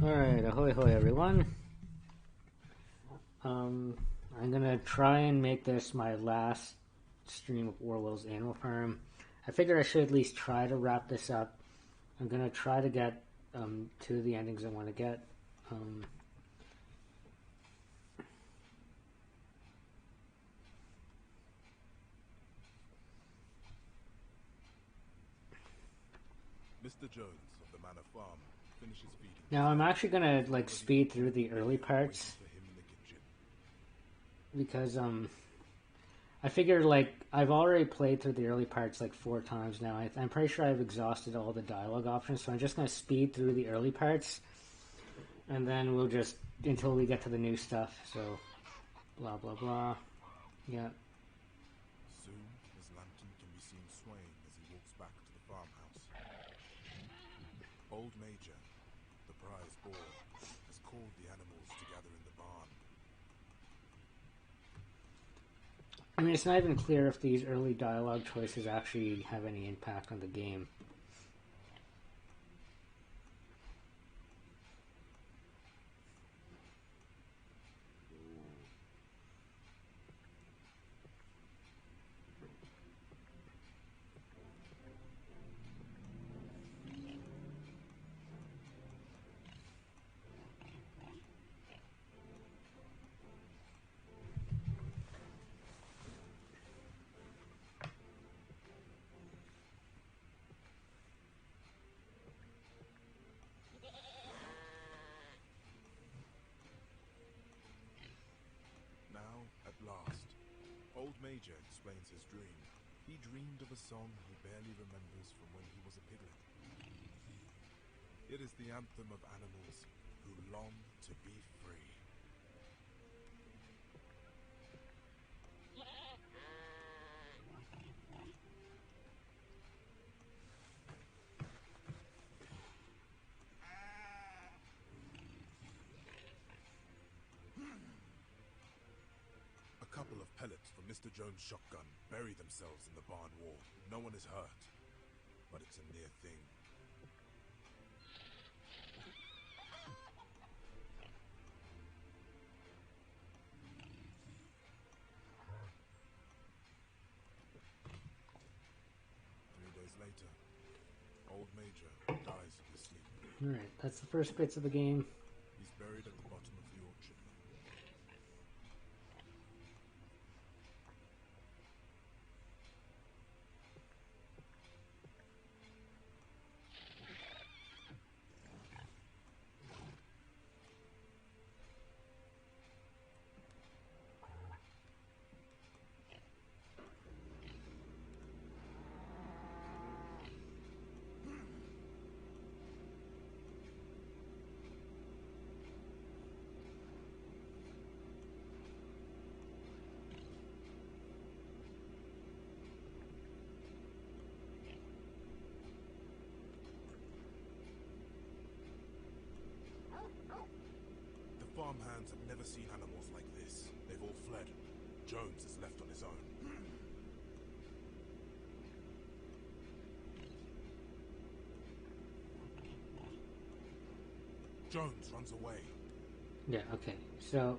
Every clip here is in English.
Alright, ahoy hoy everyone. I'm gonna try and make this my last stream of Orwell's Animal Farm. I figure I should at least try to wrap this up. I'm gonna try to get two of the endings I want to get. Mr. Jones of the Manor Farm finishes feeding. Now I'm actually gonna like speed through the early parts because I figure like I've already played through the early parts like 4 times now. I'm pretty sure I've exhausted all the dialogue options, so I'm just gonna speed through the early parts, and then we'll just until we get to the new stuff. So blah blah blah. Yeah. Soon his lantern can be seen swaying as he walks back to the farmhouse. Old Major, the prize boar, has called the animals to gather in the barn. I mean, it's not even clear if these early dialogue choices actually have any impact on the game. Now, at last, Old Major explains his dream. He dreamed of a song he barely remembers from when he was a piglet. It is the anthem of animals who long to be free. A couple of pellets from Mr. Jones' shotgun bury themselves in the barn wall. No one is hurt, but it's a near thing. Later, Old Major dies in his sleep. Alright, that's the first bits of the game. He's buried at the bottom of the orchard. The farmhands have never seen animals like this. They've all fled. Jones is left on his own. Jones runs away. Yeah, okay. So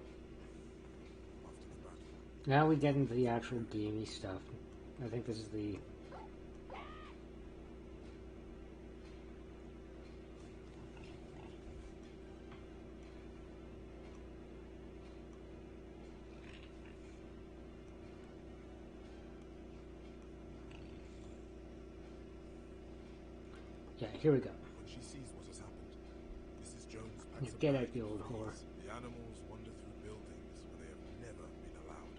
now we get into the actual gamey stuff. I think this is the... Yeah, here we go. When she sees what has happened, Mrs. Jones Yeah, packs get a out, bag you and old whore. flees. The animals wander through buildings where they have never been allowed.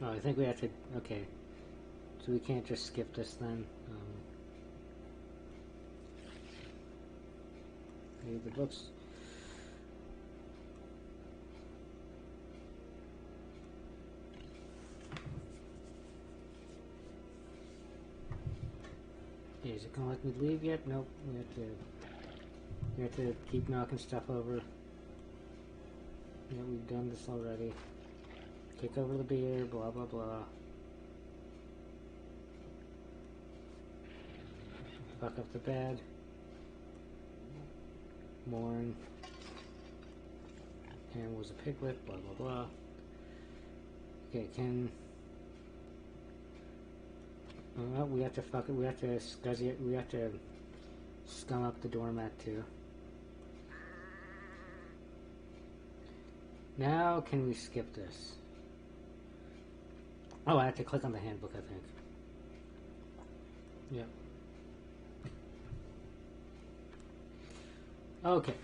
Oh, I think we have to... Okay. So we can't just skip this then. Read the books. Okay, is it gonna let me leave yet? Nope. We have to keep knocking stuff over. Yeah, we've done this already. Kick over the beer, blah blah blah. Fuck up the bed. Mourn. And was a piglet, blah blah blah. Okay, we have to fuck it. We have to scuzzy it. We have to scum up the doormat too. Now can we skip this? Oh, I have to click on the handbook, I think. Yep. Okay.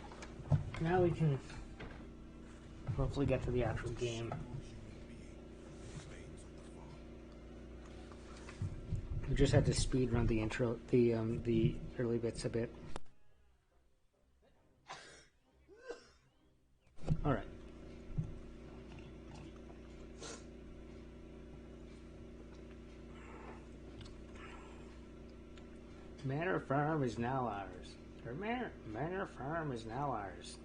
Now we can hopefully get to the actual game. We just had to speed run the intro, the early bits a bit. All right. Manor Farm is now ours. Or Manor Farm is now ours.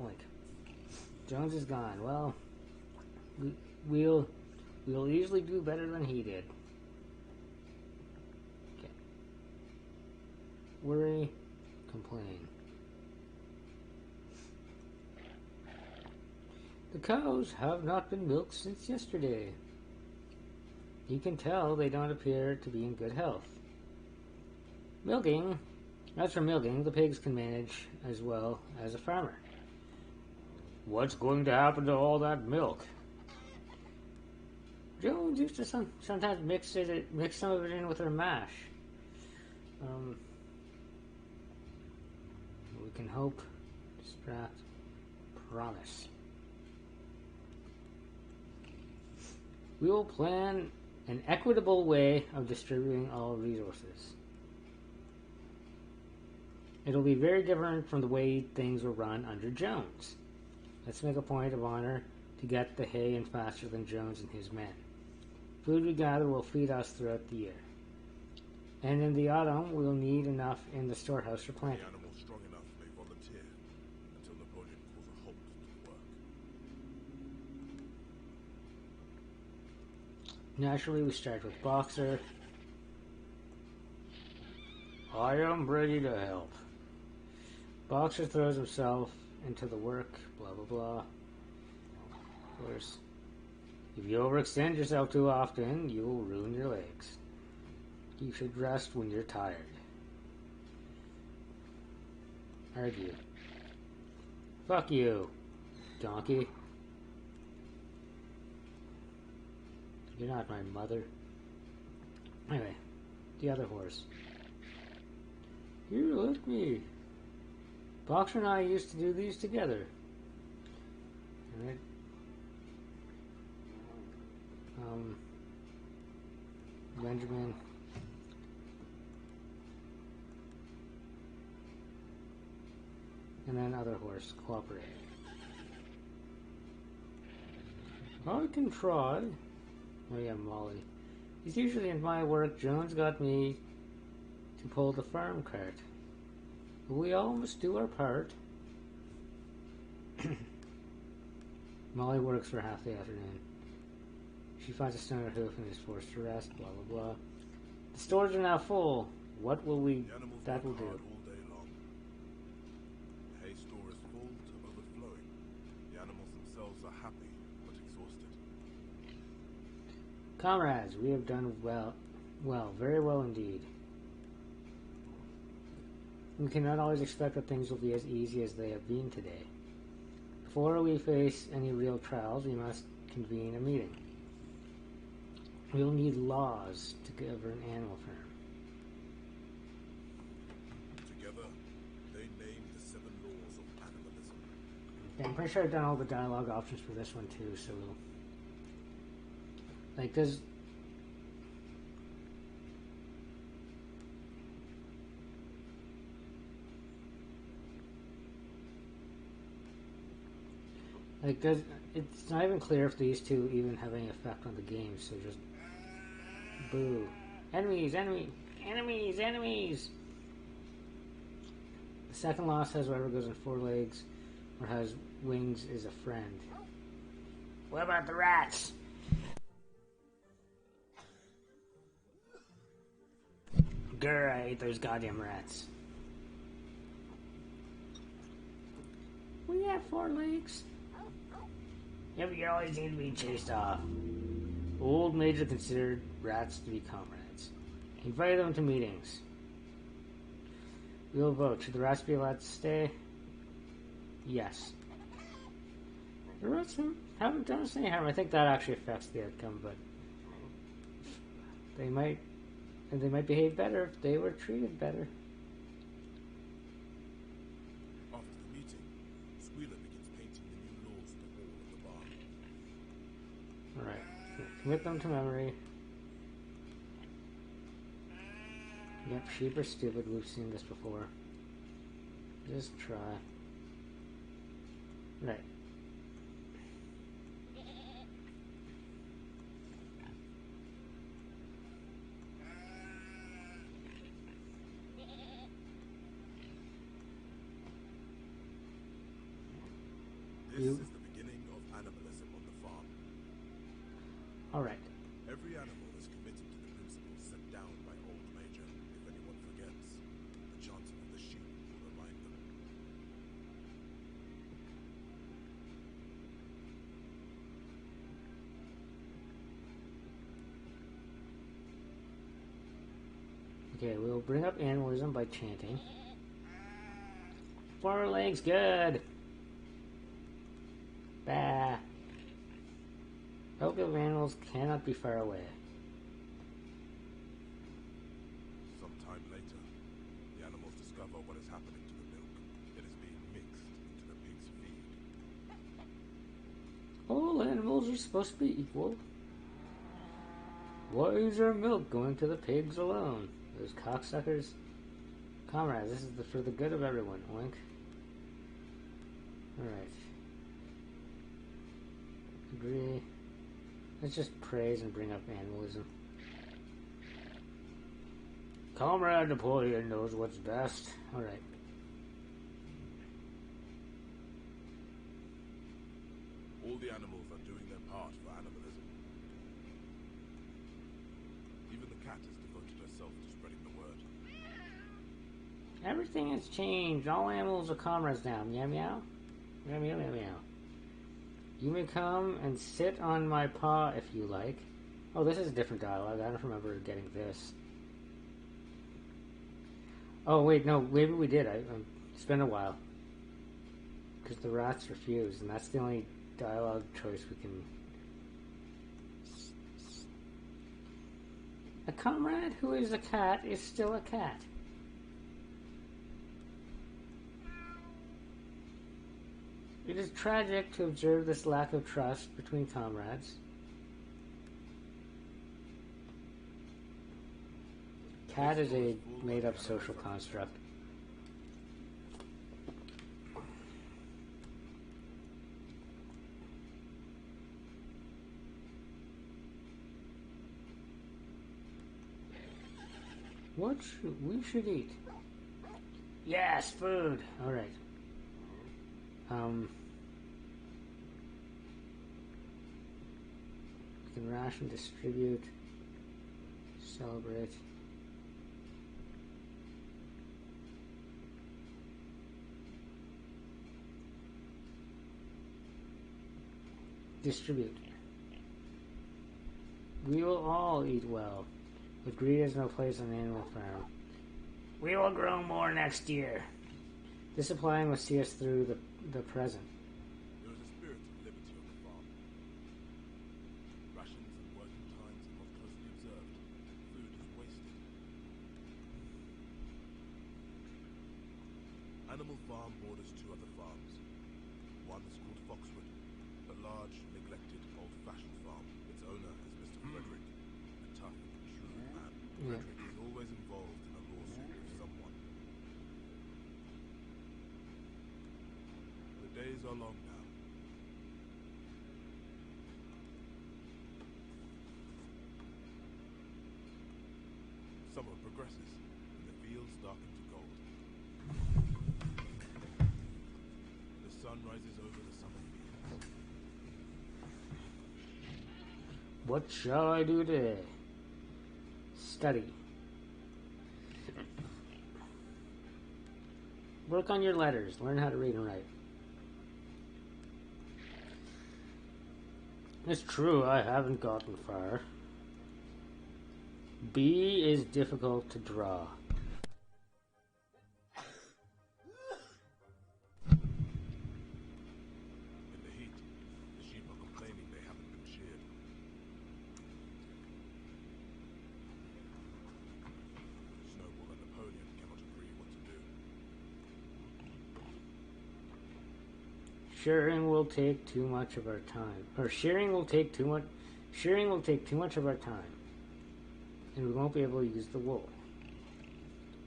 Oink. Jones is gone. Well, we'll easily do better than he did. Okay. Worry, complain. The cows have not been milked since yesterday. You can tell they don't appear to be in good health. Milking. As for milking, the pigs can manage as well as a farmer. What's going to happen to all that milk? Jones used to sometimes mix some of it in with her mash. We can hope, distract, promise. We will plan an equitable way of distributing all resources. It'll be very different from the way things were run under Jones. Let's make a point of honor to get the hay in faster than Jones and his men. Food we gather will feed us throughout the year. And in the autumn, we'll need enough in the storehouse for planting. The animal strong enough may volunteer until Napoleon calls a halt to work. Naturally, we start with Boxer. I am ready to help. Boxer throws himself into the work, blah blah blah. Of course, if you overextend yourself too often, you will ruin your legs. You should rest when you're tired. Argue. Fuck you, donkey. You're not my mother. Anyway, the other horse. You let me. Boxer and I used to do these together. Alright. Benjamin. And then other horse, cooperate. I can try. Oh yeah, Molly. He's usually in my work. Jones got me to pull the farm cart. We all must do our part. Molly works for half the afternoon. She finds a stone or hoof and is forced to rest, blah blah blah. The stores are now full. What will we... that will do. All day long. The hay store is full to overflowing. The animals themselves are happy, but exhausted. Comrades, we have done well. Well, very well indeed. We cannot always expect that things will be as easy as they have been today. Before we face any real trials, we must convene a meeting. We will need laws to govern Animal Farm. Together, they named the 7 laws of animalism. Okay, I'm pretty sure I've done all the dialogue options for this one too, so Like, does... Like, does... It's not even clear if these two even have any effect on the game, so just... Boo. Enemies, enemies, enemies! The second law says whoever goes on 4 legs or has wings is a friend. What about the rats? Grr, I ate those goddamn rats. We have 4 legs. Yep, you always need to be chased off. Old Major considered rats to be comrades. He invited them to meetings. We'll vote. Should the rats be allowed to stay? Yes. The rats haven't done us any harm. I think that actually affects the outcome, but they might behave better if they were treated better. After the meeting, Squealer begins painting the new laws on the wall of the barn. Alright. Commit them to memory. Yep, sheep are stupid. We've seen this before. Just try. Right. This is the beginning of animalism on the farm. Alright. Every animal is committed to the principles set down by Old Major. If anyone forgets, the chanting of the sheep will remind them. Okay, we'll bring up animalism by chanting. 4 legs, good! Bah! Milk of animals cannot be far away. Sometime later, the animals discover what is happening to the milk. It is being mixed into the pig's feed. All animals are supposed to be equal. Why is our milk going to the pigs alone? Those cocksuckers. Comrades, this is for the good of everyone. Oink. Alright. Agree. Let's just praise and bring up animalism. Comrade Napoleon knows what's best. Alright. All the animals are doing their part for animalism. Even the cat has devoted herself to spreading the word. Everything has changed. All animals are comrades now. Meow meow. Meow meow meow meow. You may come and sit on my paw if you like. Oh, this is a different dialogue. I don't remember getting this. Oh, wait, no. Maybe we did. It's been a while. Because the rats refused, and that's the only dialogue choice we can... A comrade who is a cat is still a cat. It is tragic to observe this lack of trust between comrades. Cat is a made-up social construct. What we should eat? Yes, food. All right. We can ration, distribute, celebrate. Distribute. We will all eat well, but greed has no place on Animal Farm. We will grow more next year. Discipline will see us through the present. There is a spirit of liberty on the farm. Rations and working times are not closely observed. Food is wasted. Animal Farm borders 2 other farms. One is called Foxwood, a large, neglected, old-fashioned farm. Its owner is Mr. Frederick is always involved in a lawsuit with someone. The days are long now. Summer progresses, and the fields darken to gold. The sun rises over the summer fields. What shall I do today? Study. Work on your letters. Learn how to read and write. It's true, I haven't gotten far. B is difficult to draw. In the heat, the sheep are complaining they haven't been sheared. Snowball and Napoleon cannot agree what to do. Shearing will take too much of our time. Or shearing will take too much of our time. And we won't be able to use the wool.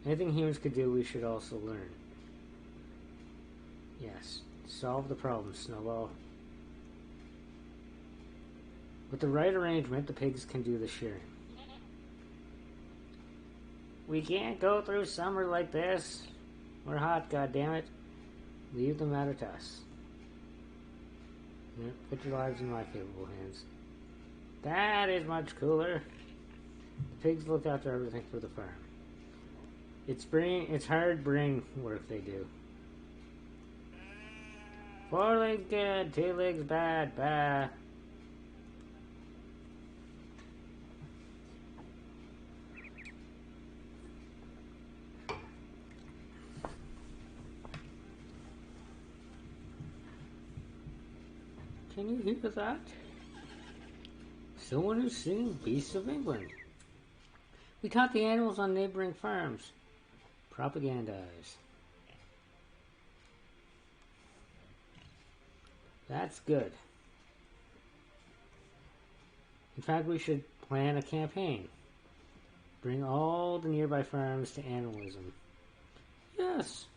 Anything humans could do, we should also learn. Yes. Solve the problem, Snowball. With the right arrangement, the pigs can do the shearing. We can't go through summer like this. We're hot, goddammit. Leave the matter to us. Yeah, put your lives in my capable hands. That is much cooler. The pigs look after everything for the farm. It's hard brain work they do. 4 legs good, 2 legs bad, bah. Can you hear that? Someone who's singing Beasts of England. We caught the animals on neighboring farms. Propagandize. That's good. In fact, we should plan a campaign. Bring all the nearby farms to animalism. Yes.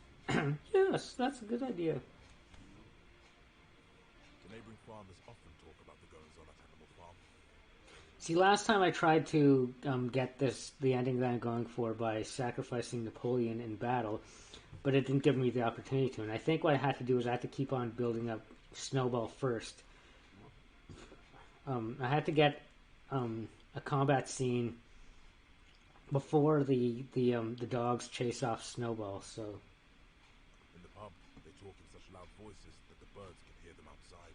Yes, that's a good idea. The neighboring farmers often talk about the goings-on at Animal Farm. See, last time I tried to get the ending that I'm going for by sacrificing Napoleon in battle, but it didn't give me the opportunity to. And I think what I had to do was I had to keep on building up Snowball first. I had to get a combat scene before the dogs chase off Snowball. So In the pub, they talk in such loud voices that the birds can hear them outside.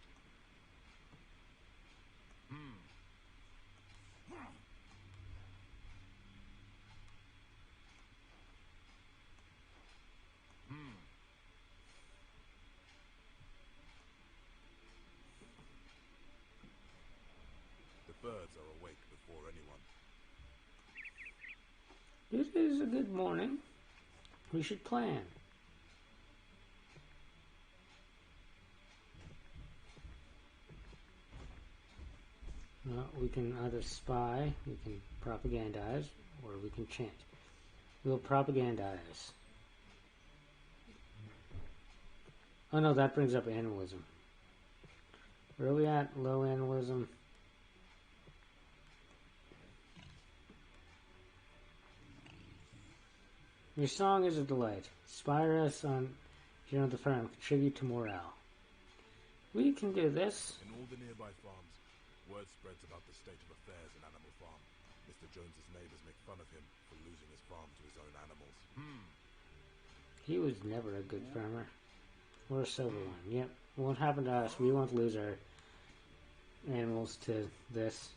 The birds are awake before anyone. this is a good morning. We should plan. Well, we can either spy, we can propagandize, or we can chant. We'll propagandize. Oh no, that brings up animalism. Where are we at? Low animalism. Your song is a delight. Inspire us on the farm. Contribute to morale. We can do this. In all the nearby farms, word spreads about the state of affairs in Animal Farm. Mr. Jones's neighbors make fun of him for losing his farm to his own animals. He was never a good farmer. Or a sober one. Yep. It won't happen to us. We won't lose our animals to this.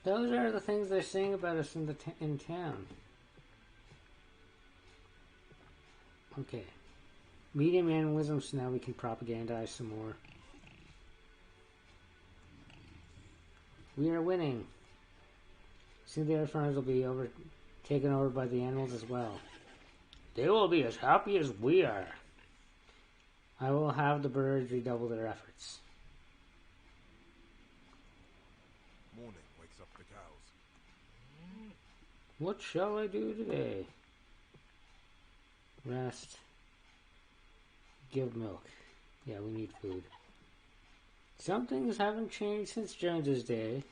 Those are the things they're saying about us in town. Okay. Medium animalism, so now we can propagandize some more. We are winning. Soon the other farms will be taken over by the animals as well. They will be as happy as we are. I will have the birds redouble their efforts. Morning wakes up the cows. What shall I do today? Rest. Give milk. Yeah, we need food. Some things haven't changed since Jones's day.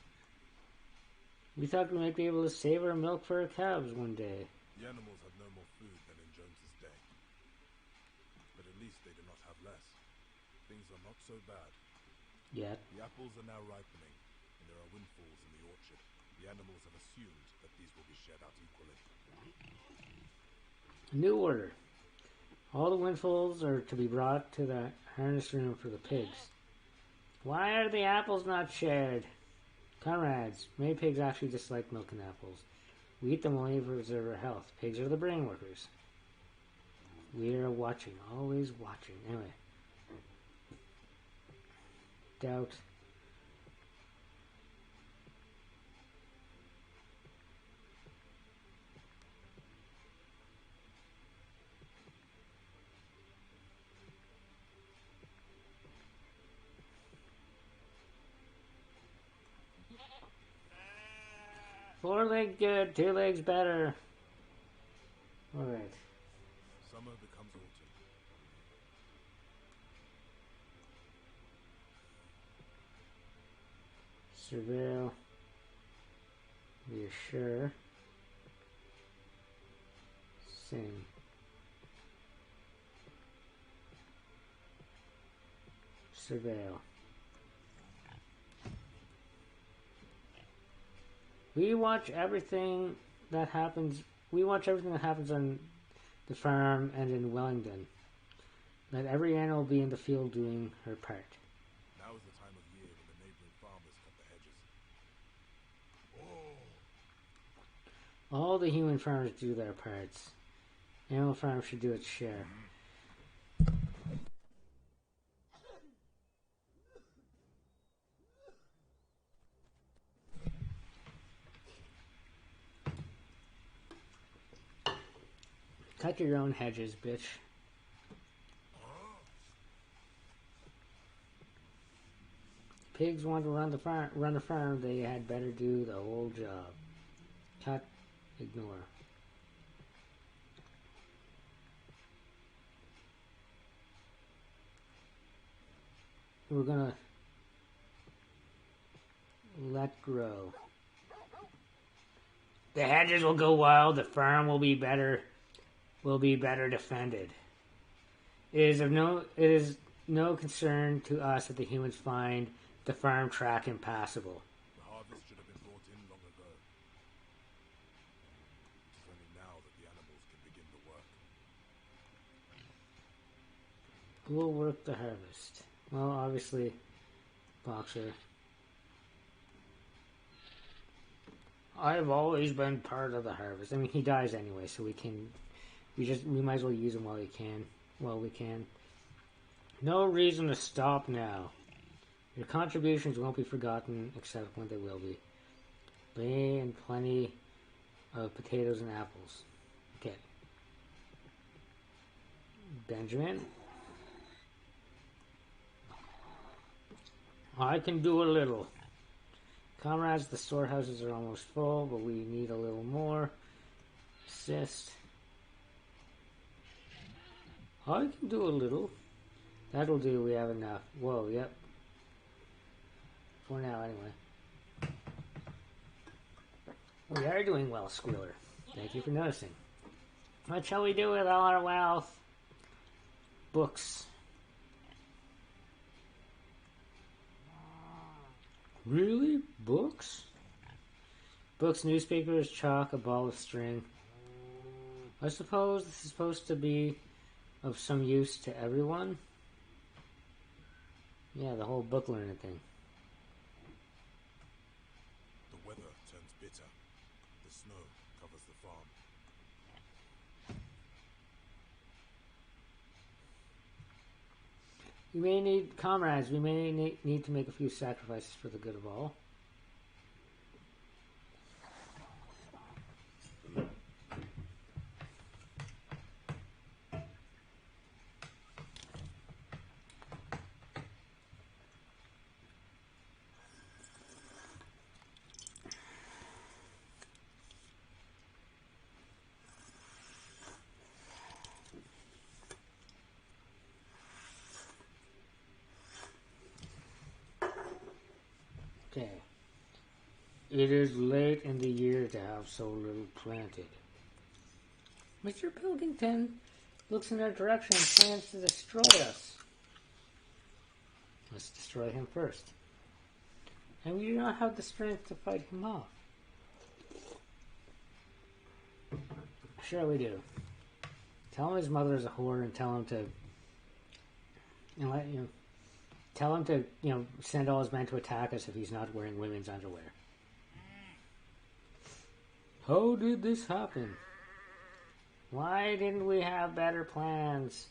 We thought we might be able to save our milk for our calves one day. The animals have no more food than in Jones's day. But at least they do not have less. Things are not so bad. Yet. The apples are now ripening, and there are windfalls in the orchard. The animals have assumed that these will be shared out equally. New order. All the windfalls are to be brought to the harness room for the pigs. Why are the apples not shared? Comrades, many pigs actually dislike milk and apples. We eat them only to preserve our health. Pigs are the brain workers. We are watching, always watching. Anyway. Doubt. Four legs good, two legs better. Alright. Summer becomes autumn. Surveil. Reassure. Sing. Surveil. We watch everything that happens. We watch everything that happens on the farm and in Wellington. Let every animal be in the field doing her part. Now is the time of year when the neighboring farmers cut the hedges. All the human farmers do their parts. Animal Farm should do its share. Cut your own hedges, bitch. Pigs want to run the farm, they had better do the whole job. Cut, ignore. We're gonna let grow. The hedges will go wild, the farm will be better defended. It is no concern to us that the humans find the farm track impassable. The harvest should have been brought in long ago. It is only now that the animals can begin the work. Who will work the harvest? Well, obviously, Boxer. I've always been part of the harvest. I mean, he dies anyway, so we might as well use him while we can. No reason to stop now. Your contributions won't be forgotten, except when they will be. Lay and plenty of potatoes and apples. Okay. Benjamin. I can do a little. Comrades, the storehouses are almost full, but we need a little more. Assist. I can do a little. That'll do, we have enough. Whoa, yep. For now, anyway. We are doing well, Squealer. Thank you for noticing. What shall we do with all our wealth? Books. Really? Books? Books, newspapers, chalk, a ball of string. I suppose this is supposed to be of some use to everyone. Yeah, the whole book learning thing. The weather turns bitter. The snow covers the farm. We may need comrades. We may need to make a few sacrifices for the good of all. Okay. It is late in the year to have so little planted. Mr. Pilkington looks in our direction and plans to destroy us. Let's destroy him first. And we do not have the strength to fight him off. Sure we do. Tell him his mother is a whore and tell him to send all his men to attack us if he's not wearing women's underwear. How did this happen? Why didn't we have better plans?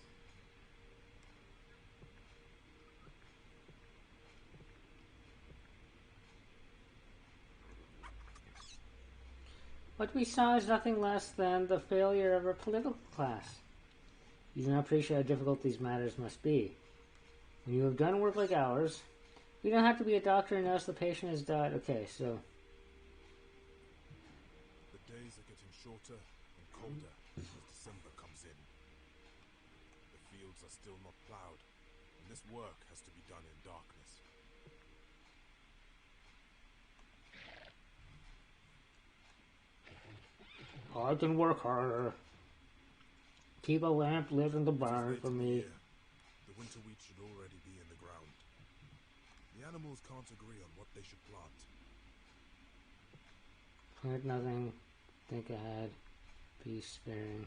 What we saw is nothing less than the failure of our political class. You do not appreciate how difficult these matters must be. When you have done work like ours, you don't have to be a doctor and notice the patient has died. Okay, so... The days are getting shorter and colder as December comes in. The fields are still not plowed, and this work has to be done in darkness. I can work harder. Keep a lamp lit in the barn for me. The winter wheat should already be in the ground. The animals can't agree on what they should plant. Plant nothing. Think ahead. Be sparing.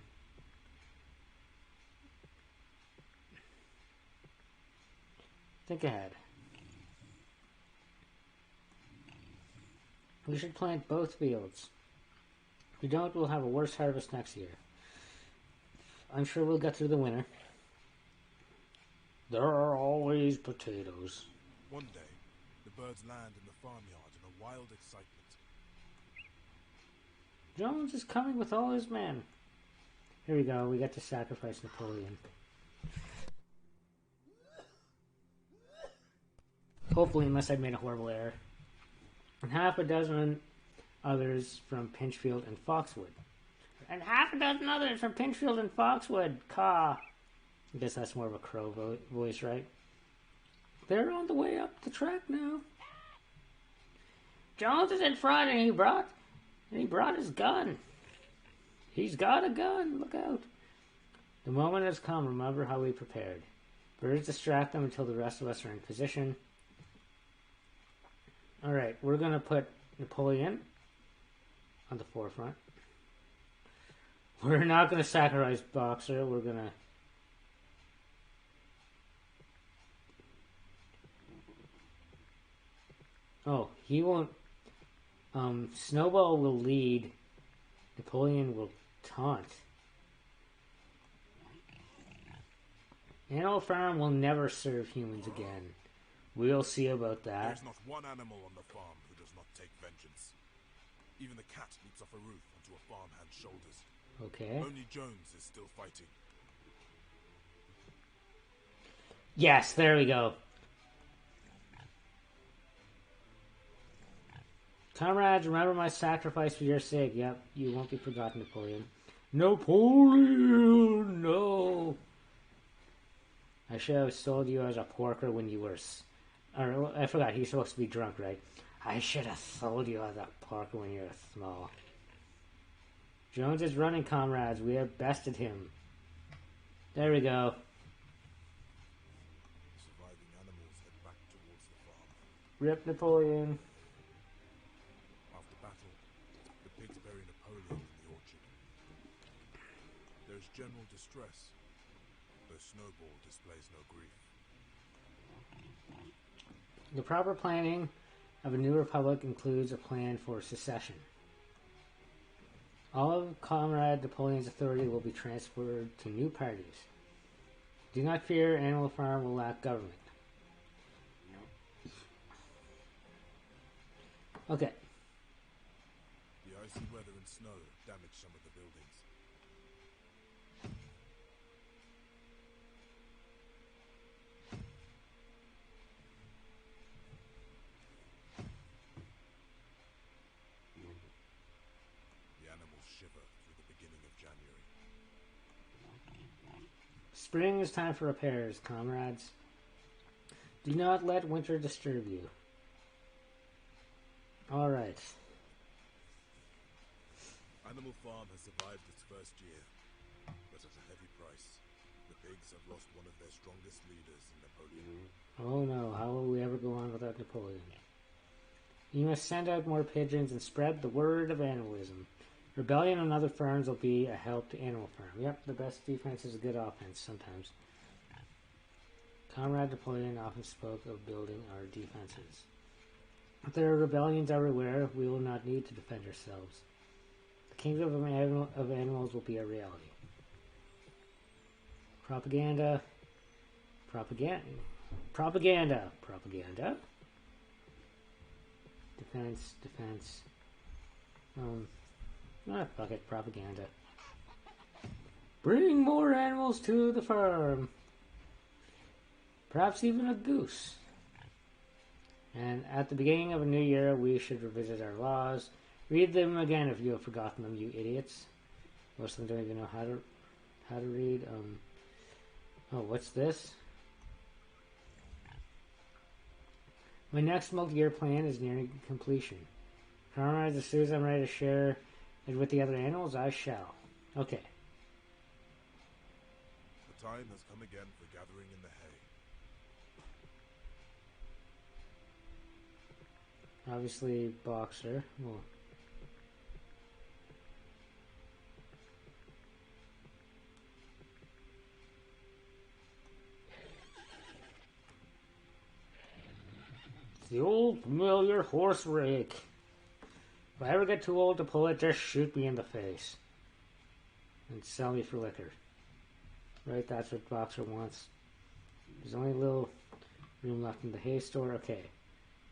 Think ahead. We should plant both fields. If we don't, we'll have a worse harvest next year. I'm sure we'll get through the winter. There are always potatoes. One day, the birds land in the farmyard in a wild excitement. Jones is coming with all his men. Here we go. We get to sacrifice Napoleon. Hopefully, unless I made a horrible error. And half a dozen others from Pinchfield and Foxwood. And half a dozen others from Pinchfield and Foxwood. Caw. I guess that's more of a crow voice, right? They're on the way up the track now. Jones is in front and he brought his gun. He's got a gun. Look out. The moment has come. Remember how we prepared. Birds distract them until the rest of us are in position. Alright, we're going to put Napoleon on the forefront. We're not going to sacrifice Boxer. We're going to... Oh, he won't... Snowball will lead. Napoleon will taunt. Animal Farm will never serve humans again. We'll see about that. There's not one animal on the farm who does not take vengeance. Even the cat leaps off a roof onto a farmhand's shoulders. Okay. Only Jones is still fighting. Yes, there we go. Comrades, remember my sacrifice for your sake. Yep, you won't be forgotten, Napoleon. Napoleon, no. I should have sold you as a porker when you were... Or, I forgot, he's supposed to be drunk, right? I should have sold you as a porker when you were small. Jones is running, comrades. We have bested him. There we go. Surviving animals head back towards the farm. Rip Napoleon. After battle, the pigs bury Napoleon in the orchard. There is general distress, though Snowball displays no grief. The proper planning of a new republic includes a plan for secession. All of Comrade Napoleon's authority will be transferred to new parties. Do not fear, Animal Farm will lack government. Okay. The icy weather and snow damaged some of the buildings. The animals shiver through the beginning of January. Spring is time for repairs, comrades. Do not let winter disturb you. Alright. Animal Farm has survived its first year, but at a heavy price. The pigs have lost one of their strongest leaders in Napoleon. Oh no, how will we ever go on without Napoleon? You must send out more pigeons and spread the word of animalism. Rebellion on other farms will be a help to Animal Farm. Yep, the best defense is a good offense sometimes. Comrade Napoleon often spoke of building our defenses. If there are rebellions everywhere, we will not need to defend ourselves. The kingdom of animals will be a reality. Propaganda. Propaganda. Propaganda. Propaganda. Defense. Defense. Fuck it. Propaganda. Bring more animals to the farm. Perhaps even a goose. And at the beginning of a new year, we should revisit our laws. Read them again if you have forgotten them, you idiots. Most of them don't even know how to read. Oh, what's this? My next multi-year plan is nearing completion. Comrades, as soon as I'm ready to share it with the other animals, I shall. Okay. The time has come again for gathering in the hay. Obviously, Boxer. Well, it's the old familiar horse rake. If I ever get too old to pull it, just shoot me in the face. And sell me for liquor. Right, that's what Boxer wants. There's only a little room left in the hay store. Okay.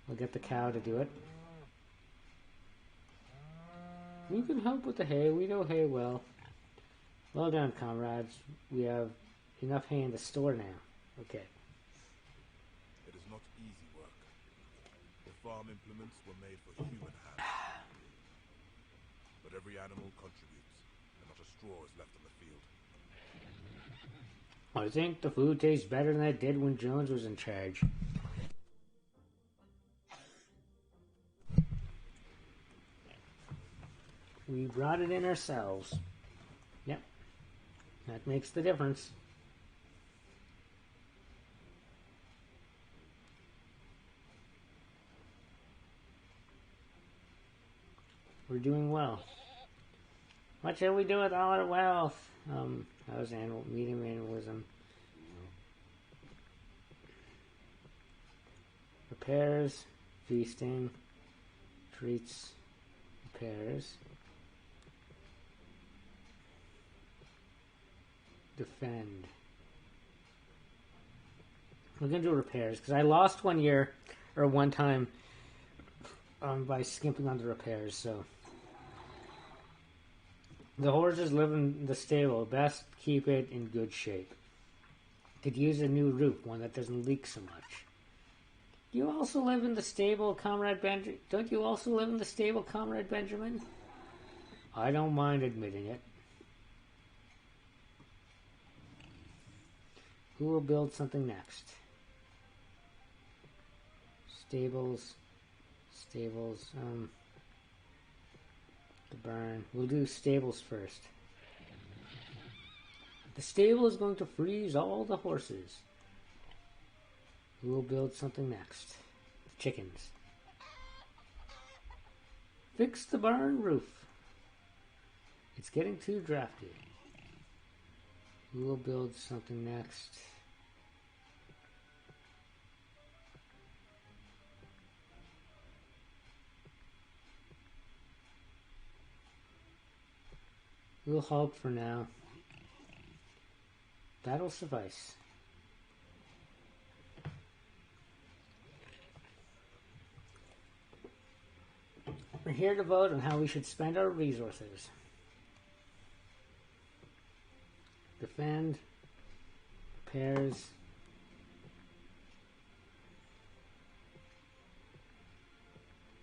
We'll get the cow to do it. You can help with the hay. We know hay well. Well done, comrades. We have enough hay in the store now. Okay. It is not easy work. The farm implements were made for human hands. But every animal contributes, and not a straw is left on the field. I think the food tastes better than it did when Jones was in charge. We brought it in ourselves. Yep. That makes the difference. We're doing well. What shall we do with all our wealth? That was medium animalism. Repairs, feasting, treats, repairs, defend. We're gonna do repairs because I lost one time by skimping on the repairs. So the horses live in the stable. Best keep it in good shape. Could use a new roof, one that doesn't leak so much. Do you also live in the stable, Comrade Benjamin? Don't you also live in the stable, Comrade Benjamin? I don't mind admitting it. Who will build something next? Stables. The barn. We'll do stables first. The stable is going to freeze all the horses. We'll build something next. Chickens. Fix the barn roof. It's getting too drafty. We'll build something next. We'll halt for now. That'll suffice. We're here to vote on how we should spend our resources. Defend. Repairs.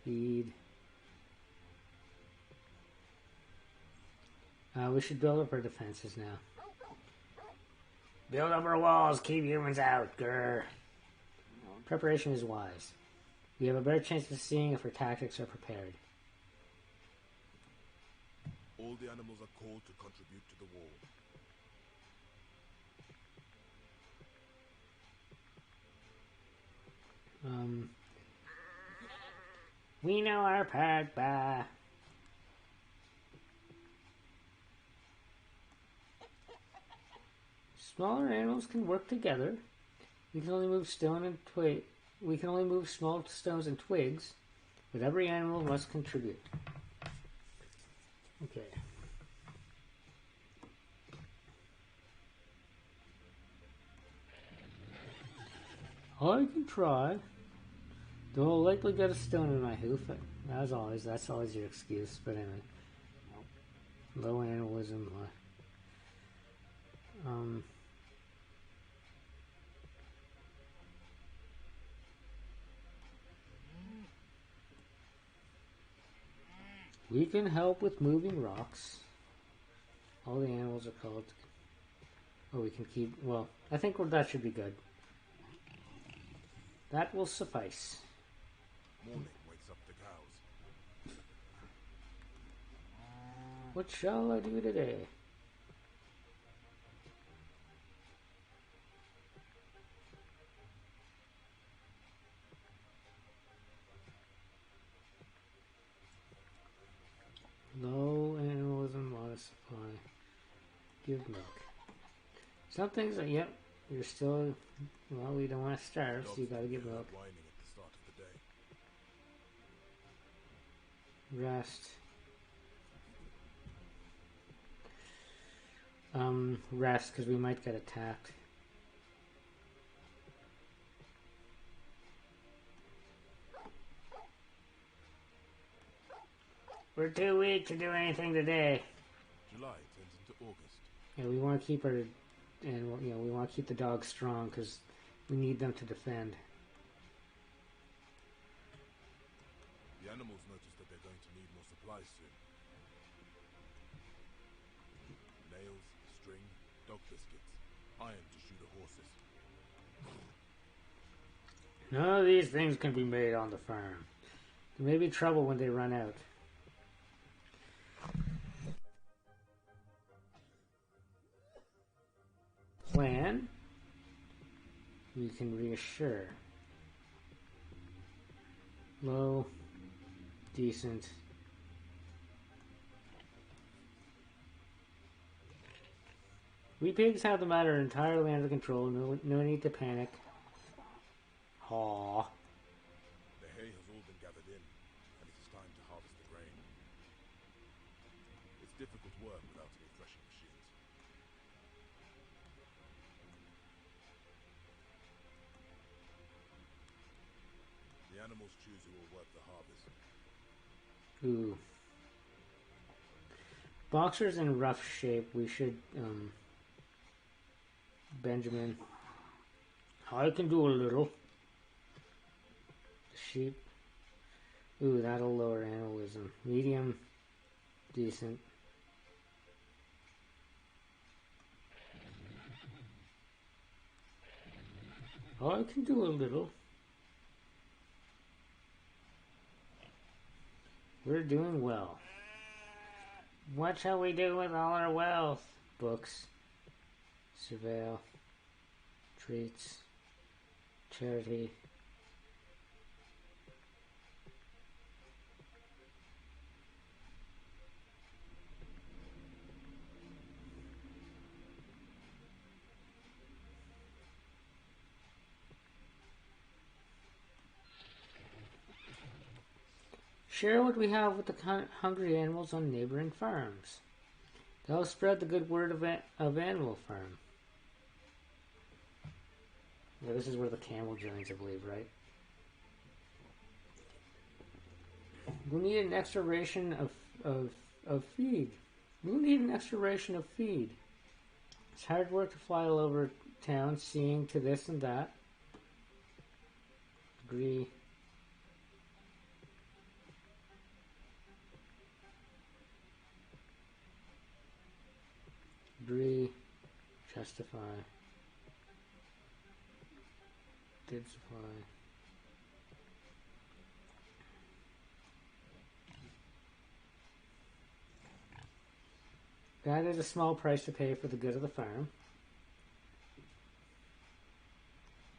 Feed. We should build up our defenses now. Build up our walls, keep humans out, grr. Preparation is wise. We have a better chance of seeing if our tactics are prepared. All the animals are called to contribute to the war. We know our part, bah. Smaller animals can work together. We can only move stone and twig. We can only move small stones and twigs, but every animal must contribute. Okay. I can try. Though I'll likely get a stone in my hoof. As always, that's always your excuse. But anyway, low animalism. We can help with moving rocks. All the animals are called. Oh, we can keep. Well, I think that should be good. That will suffice. Morning wakes up the cows. What shall I do today? Low animalism, modest supply. Give milk. Some things are, yep, you're still, well, we don't want to starve, so you gotta give milk. Whining at the start of the day. Rest. Rest, because we might get attacked. We're too weak to do anything today. July turns into August. Yeah, we want to keep our, and you know, we want to keep the dogs strong because we need them to defend. The animals notice that they're going to need more supplies soon. Nails, string, dog biscuits, iron to shoe the horses. None of these things can be made on the farm. There may be trouble when they run out. Plan. We can reassure. Low. Decent. We pigs have the matter entirely under control. No need to panic. Haw. The hay has all been gathered in, and it is time to harvest the grain. It's difficult work without any threshing machines. The animals choose who will work the harvest. Ooh. Boxers in rough shape. We should, Benjamin. I can do a little. Sheep. Ooh, that'll lower animalism. Medium. Decent. I can do a little. We're doing well. What shall we do with all our wealth? Books. Surveil. Treats. Charity. Share what we have with the hungry animals on neighboring farms. They'll spread the good word of Animal Farm. Yeah, this is where the camel joins, I believe, right? We'll need an extra ration of feed. We'll need an extra ration of feed. It's hard work to fly all over town, seeing to this and that. Agree. Agree. Justify. Did supply. That is a small price to pay for the good of the farm.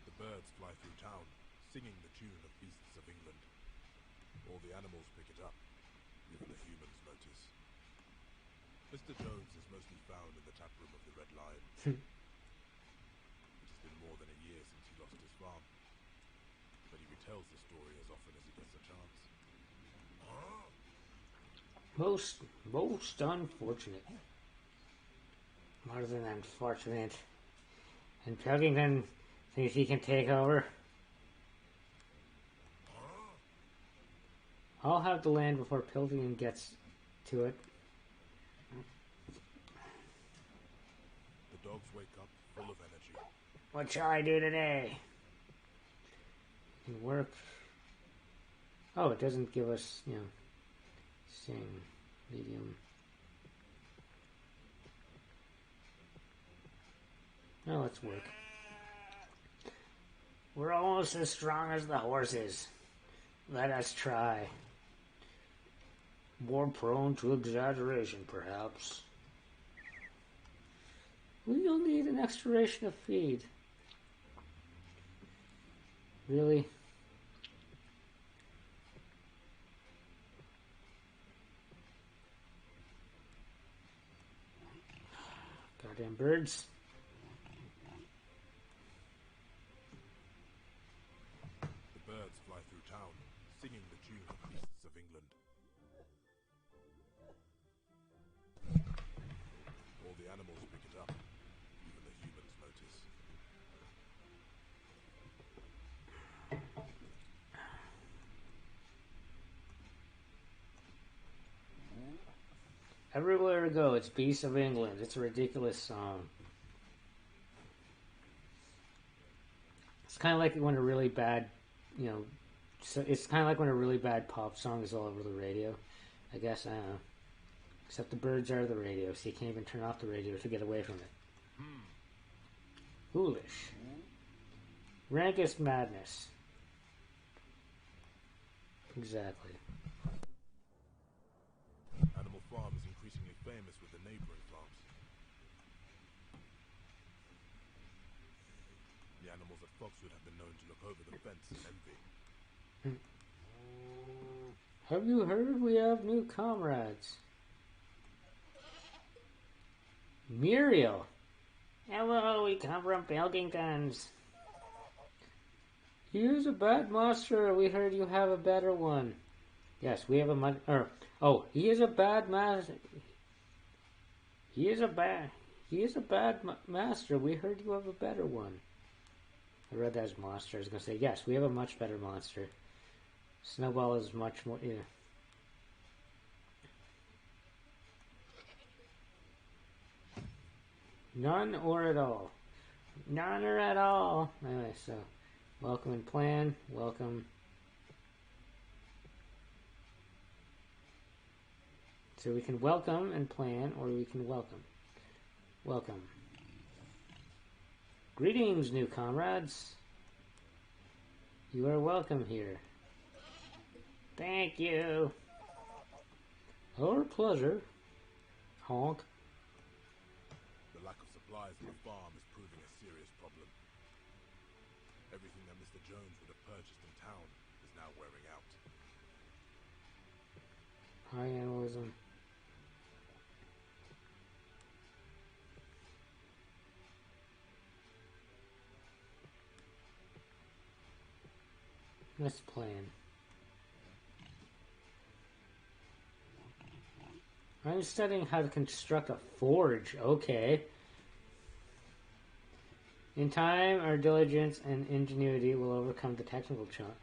The birds fly through town, singing the tune of beasts of England. All the animals pick it up, even the humans notice. Mr. Jones is mostly found in the tap room of the Red Lion. It has been more than a year since he lost his farm, but he retells the story as often as he gets a chance. Most unfortunate. More than unfortunate. And Pilkington thinks he can take over. I'll have the land before Pilkington gets to it. The dogs wake up full of energy. What shall I do today? Can work. Oh, it doesn't give us, sing, medium. Now let's work. We're almost as strong as the horses. Let us try. More prone to exaggeration, perhaps. We'll need an extra ration of feed. Really? Goddamn birds. The birds fly through town, singing the tune of beasts of England. All the animals pick it up, even the humans notice. Everywhere I go, it's Beasts of England. It's a ridiculous song. It's kind of like when a really bad, so it's kind of like when a really bad pop song is all over the radio. I guess, I don't know. Except the birds are the radio, so you can't even turn off the radio to get away from it. Foolish. Rankest madness. Exactly. Animal Farm is increasingly famous with the neighboring farms. The animals at Foxwood have been known to look over the fence in envy. Have you heard we have new comrades? Muriel. Hello, we come from Pilkingtons. He is a bad monster. We heard you have a better one. Yes, we have a he is a bad master. He is a bad master. We heard you have a better one. I read that as monster. I was going to say, yes, we have a much better monster. Snowball is much more, None or at all. None or at all. Anyway, so, welcome and plan. Welcome. So we can welcome and plan, or we can welcome. Welcome. Greetings, new comrades. You are welcome here. Thank you. Our pleasure. Honk. The lack of supplies on the farm is proving a serious problem. Everything that Mr. Jones would have purchased in town is now wearing out. High animalism. Let's plan. I'm studying how to construct a forge. Okay. In time, our diligence and ingenuity will overcome the technical challenge.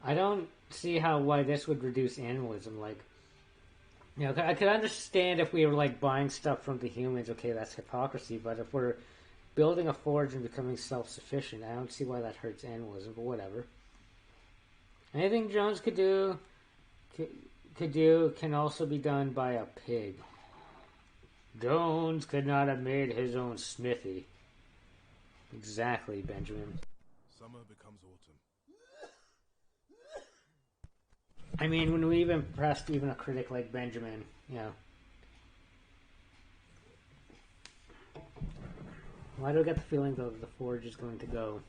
I don't see why this would reduce animalism. Like, I could understand if we were like buying stuff from the humans. Okay, that's hypocrisy. But if we're building a forge and becoming self-sufficient, I don't see why that hurts animalism. But whatever. Anything Jones could do can also be done by a pig. Jones could not have made his own smithy. Exactly, Benjamin. Summer becomes autumn. I mean, when we even pressed even a critic like Benjamin, Why do I get the feeling that the forge is going to go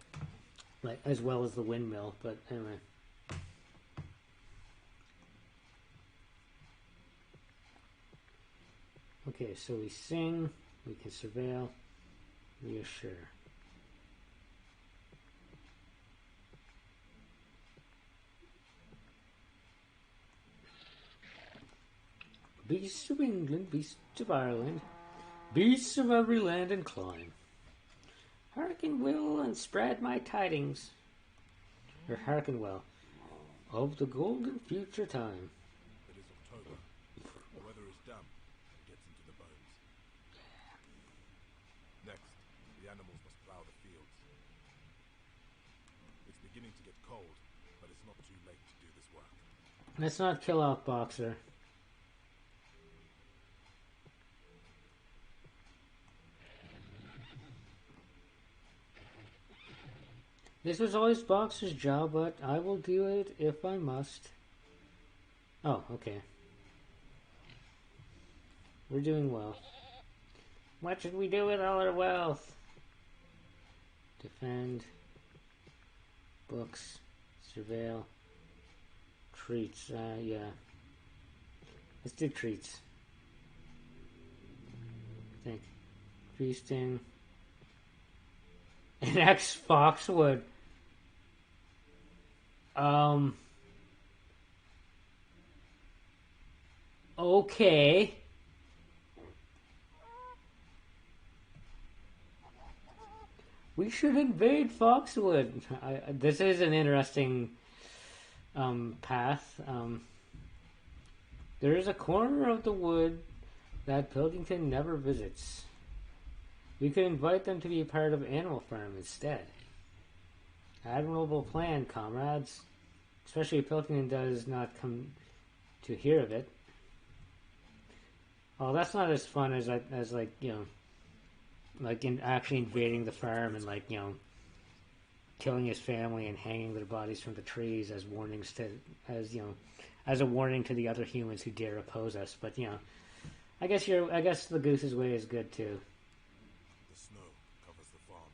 like as well as the windmill? But anyway. Okay, so we sing, we can surveil, reassure. Beasts of England, beasts of Ireland, beasts of every land and clime. Hearken will and spread my tidings, or hearken well, of the golden future time. It is October. The weather is damp and gets into the bones. Next, the animals must plough the fields. It's beginning to get cold, but it's not too late to do this work. Let's not kill off Boxer. This was always Boxer's job, but I will do it if I must. Oh, okay. We're doing well. What should we do with all our wealth? Defend. Books. Surveil. Treats. Yeah. Let's do treats. I think. Feasting. An ex-Foxwood. Okay. We should invade Foxwood. This is an interesting path. There is a corner of the wood that Pilkington never visits. We could invite them to be a part of Animal Farm instead. Admirable plan, comrades. Especially if Pilkington does not come to hear of it. Oh, that's not as fun as like, you know, like in actually invading the farm and like, you know, killing his family and hanging their bodies from the trees as warnings to, as you know, as a warning to the other humans who dare oppose us. But you know, I guess the goose's way is good too. The snow covers the farm.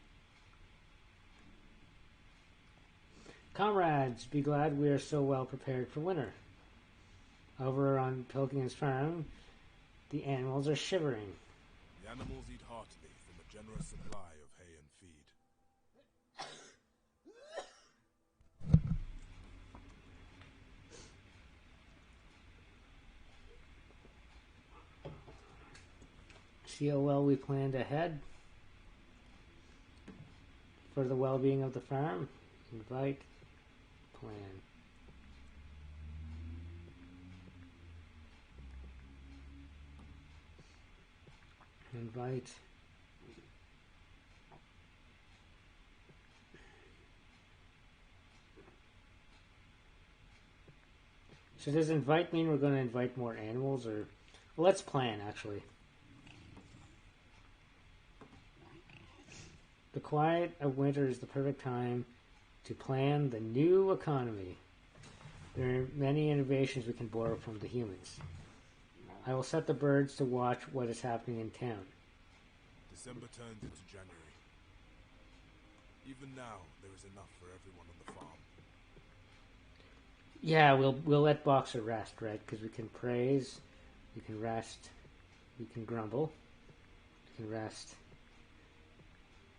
Comrades, be glad we are so well prepared for winter. Over on Pilkington's farm, the animals are shivering. The animals eat heartily from a generous supply of hay and feed. See how well we planned ahead for the well-being of the farm. Invite, plan. Invite. So does invite mean we're going to invite more animals, or well, let's plan actually. The quiet of winter is the perfect time to plan the new economy. There are many innovations we can borrow from the humans. I will set the birds to watch what is happening in town. December turns into January. Even now, there is enough for everyone on the farm. Yeah, we'll let Boxer rest, right? Because we can praise, we can rest, we can grumble, we can rest.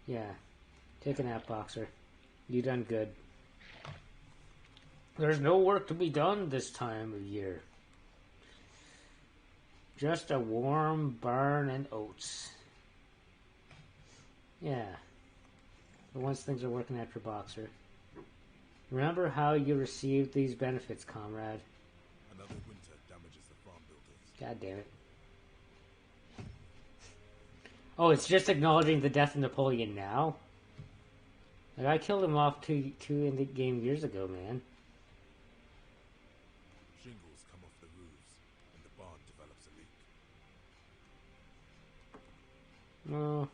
Yeah, take a nap, Boxer. You done good. There's no work to be done this time of year. Just a warm barn and oats. Yeah. But once things are working out for Boxer. Remember how you received these benefits, comrade. Another winter damages the farm buildings. God damn it. Oh, it's just acknowledging the death of Napoleon now? Like, I killed him off two in the game years ago, man. Shingles come off the roofs, and the barn develops a leak. No.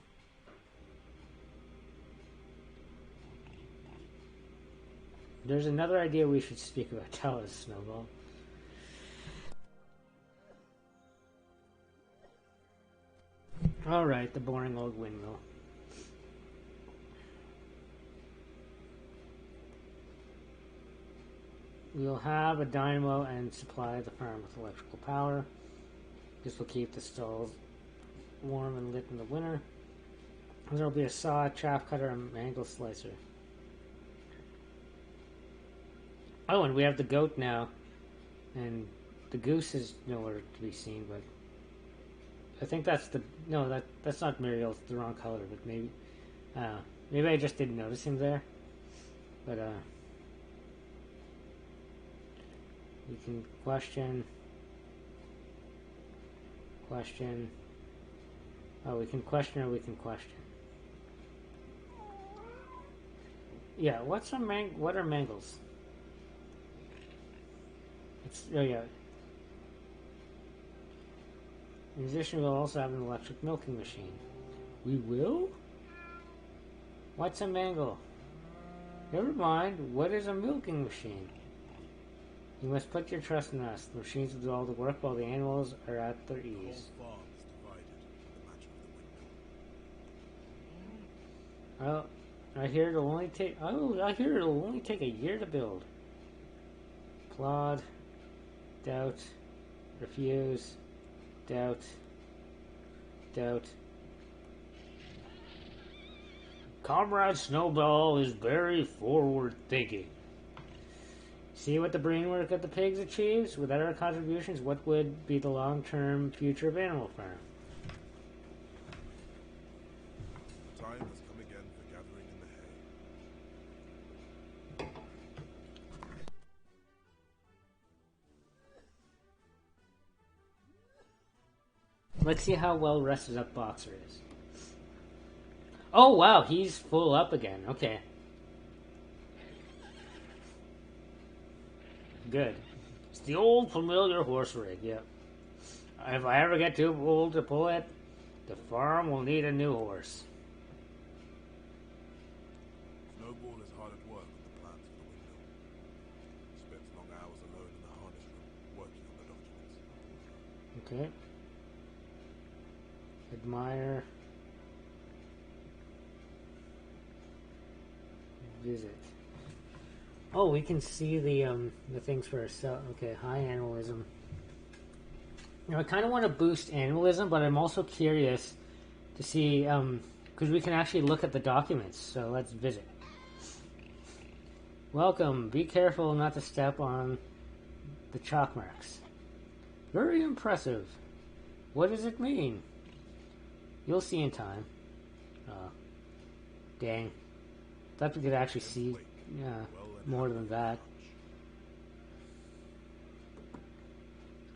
There's another idea we should speak about. Tell us, Snowball. Alright, the boring old windmill. We'll have a dynamo and supply the farm with electrical power. This will keep the stalls warm and lit in the winter. There will be a saw, chaff cutter, and mango slicer. Oh, and we have the goat now. And the goose is nowhere to be seen, but I think that's the... No, that's not Muriel. It's the wrong color, but maybe... maybe I just didn't notice him there. But, we can question... Oh, we can question or we can question. Yeah, what are mangles? Oh yeah. In addition, we'll also have an electric milking machine. We will? What's a mangle? Never mind. What is a milking machine? You must put your trust in us. The machines will do all the work while the animals are at their ease. Well, I hear it'll only take... Oh, I hear it'll only take a year to build. Plod. Doubt. Refuse. Doubt. Doubt. Comrade Snowball is very forward-thinking. See what the brain work of the pigs achieves? Without our contributions, what would be the long-term future of Animal Farm? Time has come again for gathering in the hay. Let's see how well rested up Boxer is. Oh wow, he's full up again. Okay. Good. It's the old familiar horse rig, yep. If I ever get too old to pull it, the farm will need a new horse. Snowball is hard at work with the plans for the windmill. He spends long hours alone in the harness room, working on the documents. Okay. Admire. Visit. Oh, we can see the things for ourselves. Okay, high animalism. You know, I kind of want to boost animalism, but I'm also curious to see because we can actually look at the documents. So let's visit. Welcome. Be careful not to step on the chalk marks. Very impressive. What does it mean? You'll see in time. Dang. Thought we could actually see more than that.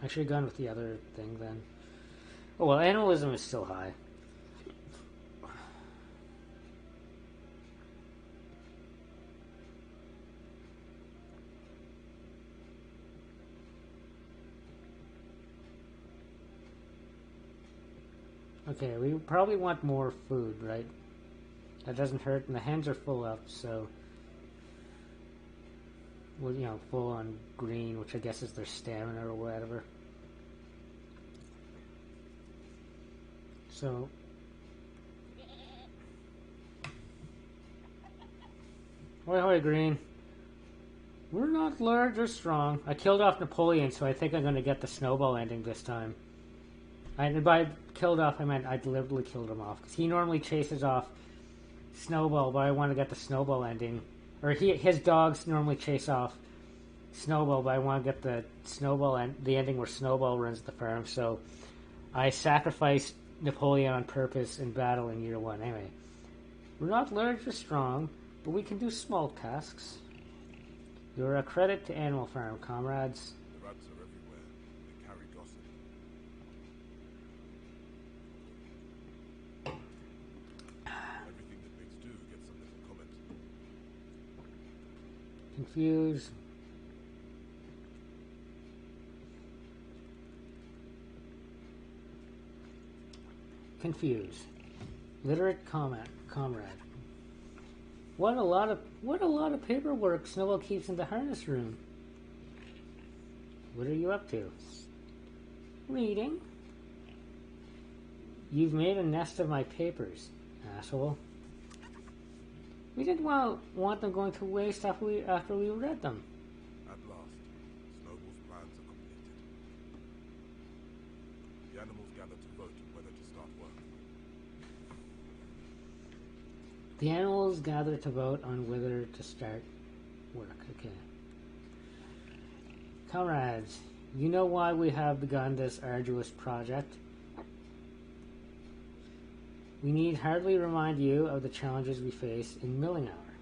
I should have gone with the other thing then. Oh well, animalism is still high. Okay, we probably want more food, right? That doesn't hurt, and the hens are full up, so... Well, you know, full on green, which I guess is their stamina or whatever. So... Hoy hoy, green. We're not large or strong. I killed off Napoleon, so I think I'm going to get the snowball ending this time. And by killed off, I meant I deliberately killed him off. Because he normally chases off Snowball, but I want to get the Snowball ending. Or his dogs normally chase off Snowball, but I want to get the the ending where Snowball runs the farm. So I sacrificed Napoleon on purpose in battle in year 1. Anyway, we're not large or strong, but we can do small tasks. You're a credit to Animal Farm, comrades. The rats are everywhere. They carry gossip. Everything that pigs do gets some little comment. Confuse. Confuse. Literate comrade. What a lot of paperwork Snowball keeps in the harness room. What are you up to? Reading. You've made a nest of my papers, asshole. We didn't want them going to waste after we read them. At last, The animals gather to vote whether to start work. The animals gather to vote on whether to start work. Okay. Comrades, you know why we have begun this arduous project. We need hardly remind you of the challenges we face in milling hour,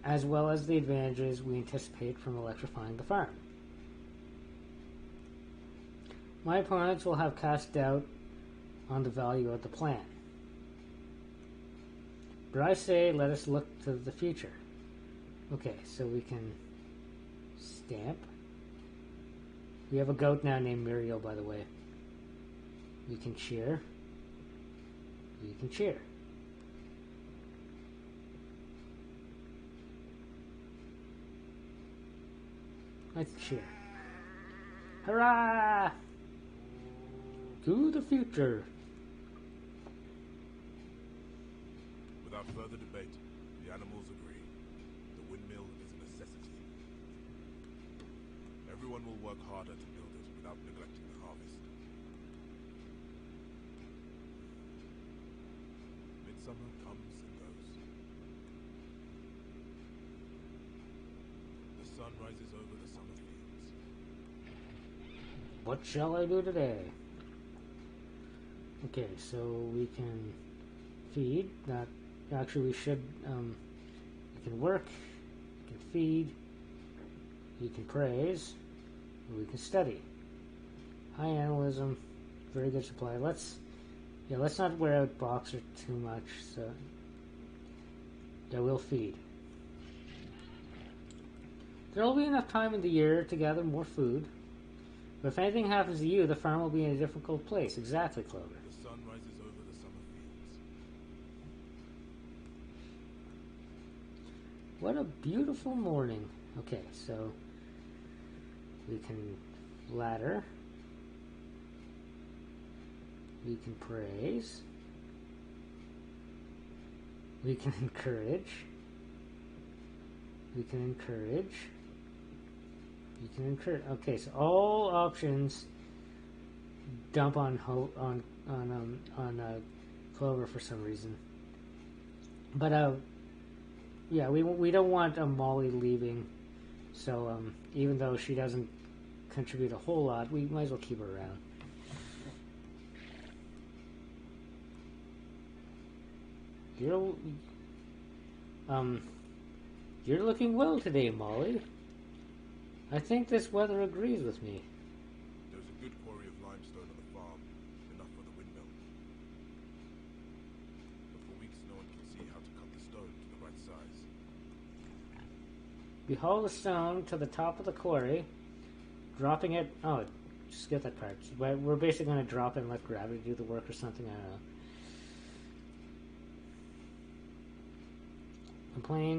as well as the advantages we anticipate from electrifying the farm. My opponents will have cast doubt on the value of the plan. But I say let us look to the future. Okay, so we can stamp. We have a goat now named Muriel, by the way. We can cheer. We can cheer. Let's cheer. Hurrah! To the future. Without further debate, the animals agree. The windmill is a necessity. Everyone will work harder to build it without neglecting the harvest. Midsummer comes and goes. The sun rises over the summer fields. What shall I do today? Okay, so we can feed. That actually we should. We can work. We can feed. We can praise. And we can study. High animalism, very good supply. Let's not wear out Boxer too much. So yeah, we'll feed. There will be enough time in the year to gather more food. But if anything happens to you, the farm will be in a difficult place. Exactly, Clover. The sun rises over the summer fields. What a beautiful morning. Okay, so we can flatter. We can praise. We can encourage. We can encourage. You can encourage. Okay, so all options dump on Clover for some reason. But yeah, we don't want Molly leaving. So even though she doesn't contribute a whole lot, we might as well keep her around. You're looking well today, Molly. I think this weather agrees with me. There's a good quarry of limestone on the farm, enough for the windmill. But for weeks no one can see how to cut the stone to the right size. We haul the stone to the top of the quarry, dropping it. Oh, skip that part. We're basically going to drop it and let gravity do the work or something. I don't know.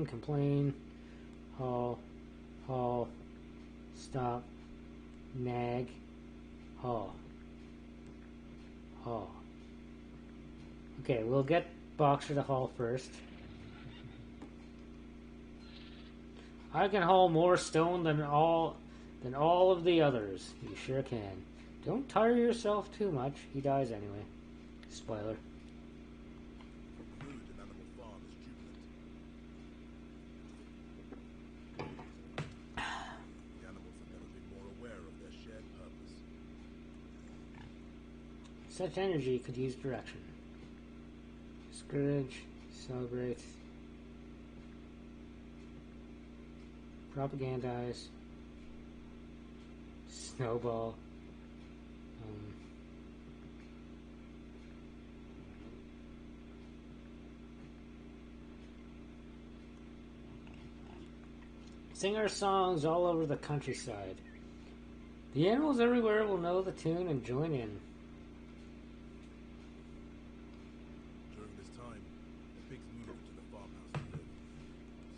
Complain, haul, stop, nag, haul. Okay, we'll get Boxer to haul first. I can haul more stone than all of the others. You sure can. Don't tire yourself too much. He dies anyway. Spoiler. Food in Animal Farm is jubilant. The animals have never been more aware of their shared purpose. Such energy could use direction. Discourage, celebrate, propagandize, snowball. Sing our songs all over the countryside. The animals everywhere will know the tune and join in. During this time, the pigs moved to the farmhouse to live.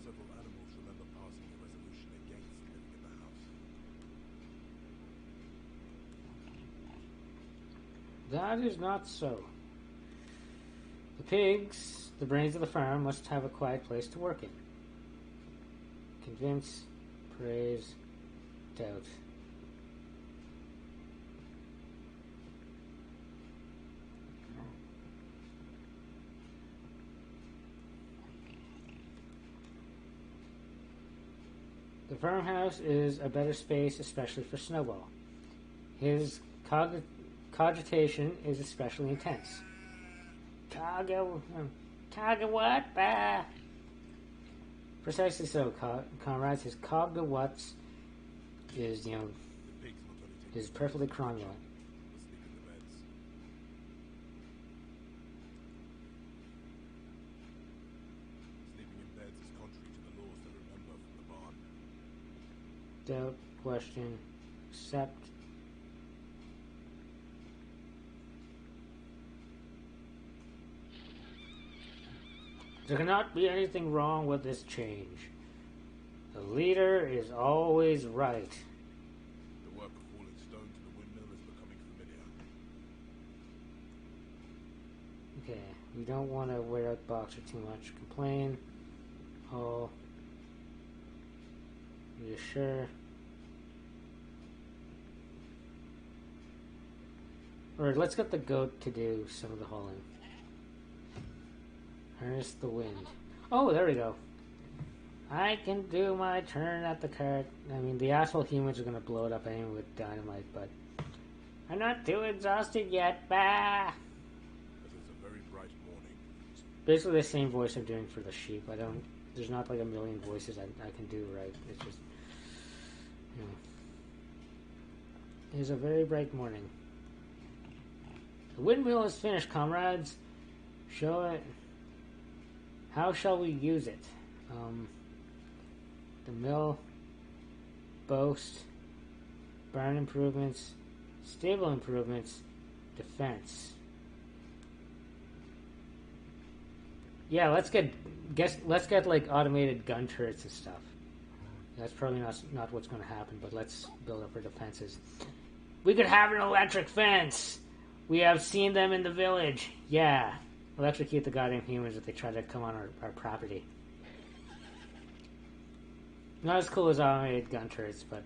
Several animals remember passing a resolution against living in the house. That is not so. The pigs, the brains of the farm, must have a quiet place to work in. Convince, praise, doubt. The farmhouse is a better space, especially for Snowball. His cogitation is especially intense. Kaga what? Bah! Precisely so, comrades. His Kagawatz is, is perfectly cromulent. Doubt, question, accept. There cannot be anything wrong with this change. The leader is always right. The work of hauling stone to the windmill is becoming familiar. Okay, we don't want to wear out Boxer too much. Complain. Oh. Reassure. Alright, let's get the goat to do some of the hauling. Harness the wind. Oh, there we go. I can do my turn at the cart. I mean, the asshole humans are going to blow it up anyway with dynamite, but I'm not too exhausted yet. Bah! It is a very bright morning. It's basically the same voice I'm doing for the sheep. There's not like a million voices I can do, right? It's just, It is a very bright morning. The windmill is finished, comrades. Show it. How shall we use it? The mill, boast, barn improvements, stable improvements, defense. Yeah, let's get like automated gun turrets and stuff. That's probably not what's going to happen, but let's build up our defenses. We could have an electric fence. We have seen them in the village. Yeah. Electrocute the goddamn humans if they try to come on our property. Not as cool as automated gun turrets, but,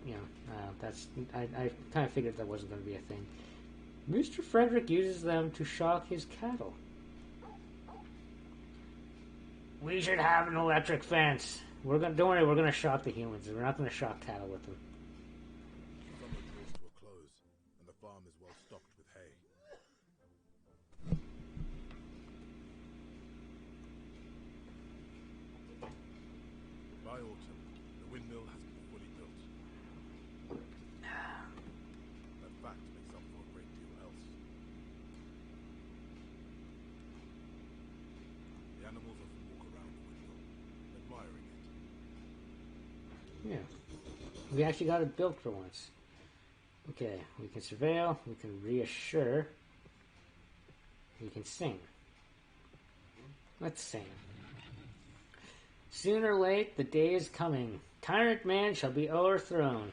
I kind of figured that wasn't going to be a thing. Mr. Frederick uses them to shock his cattle. We should have an electric fence. Don't worry, we're going to shock the humans. We're not going to shock cattle with them. Summer draws to a close, and the farm is well stocked with hay. By autumn, the windmill has been fully built. That fact makes up for a great deal else. The animals often walk around the windmill, admiring it. Yeah. We actually got it built for once. Okay, we can surveil, we can reassure, we can sing. Let's sing. Soon or late, the day is coming. Tyrant man shall be o'erthrown,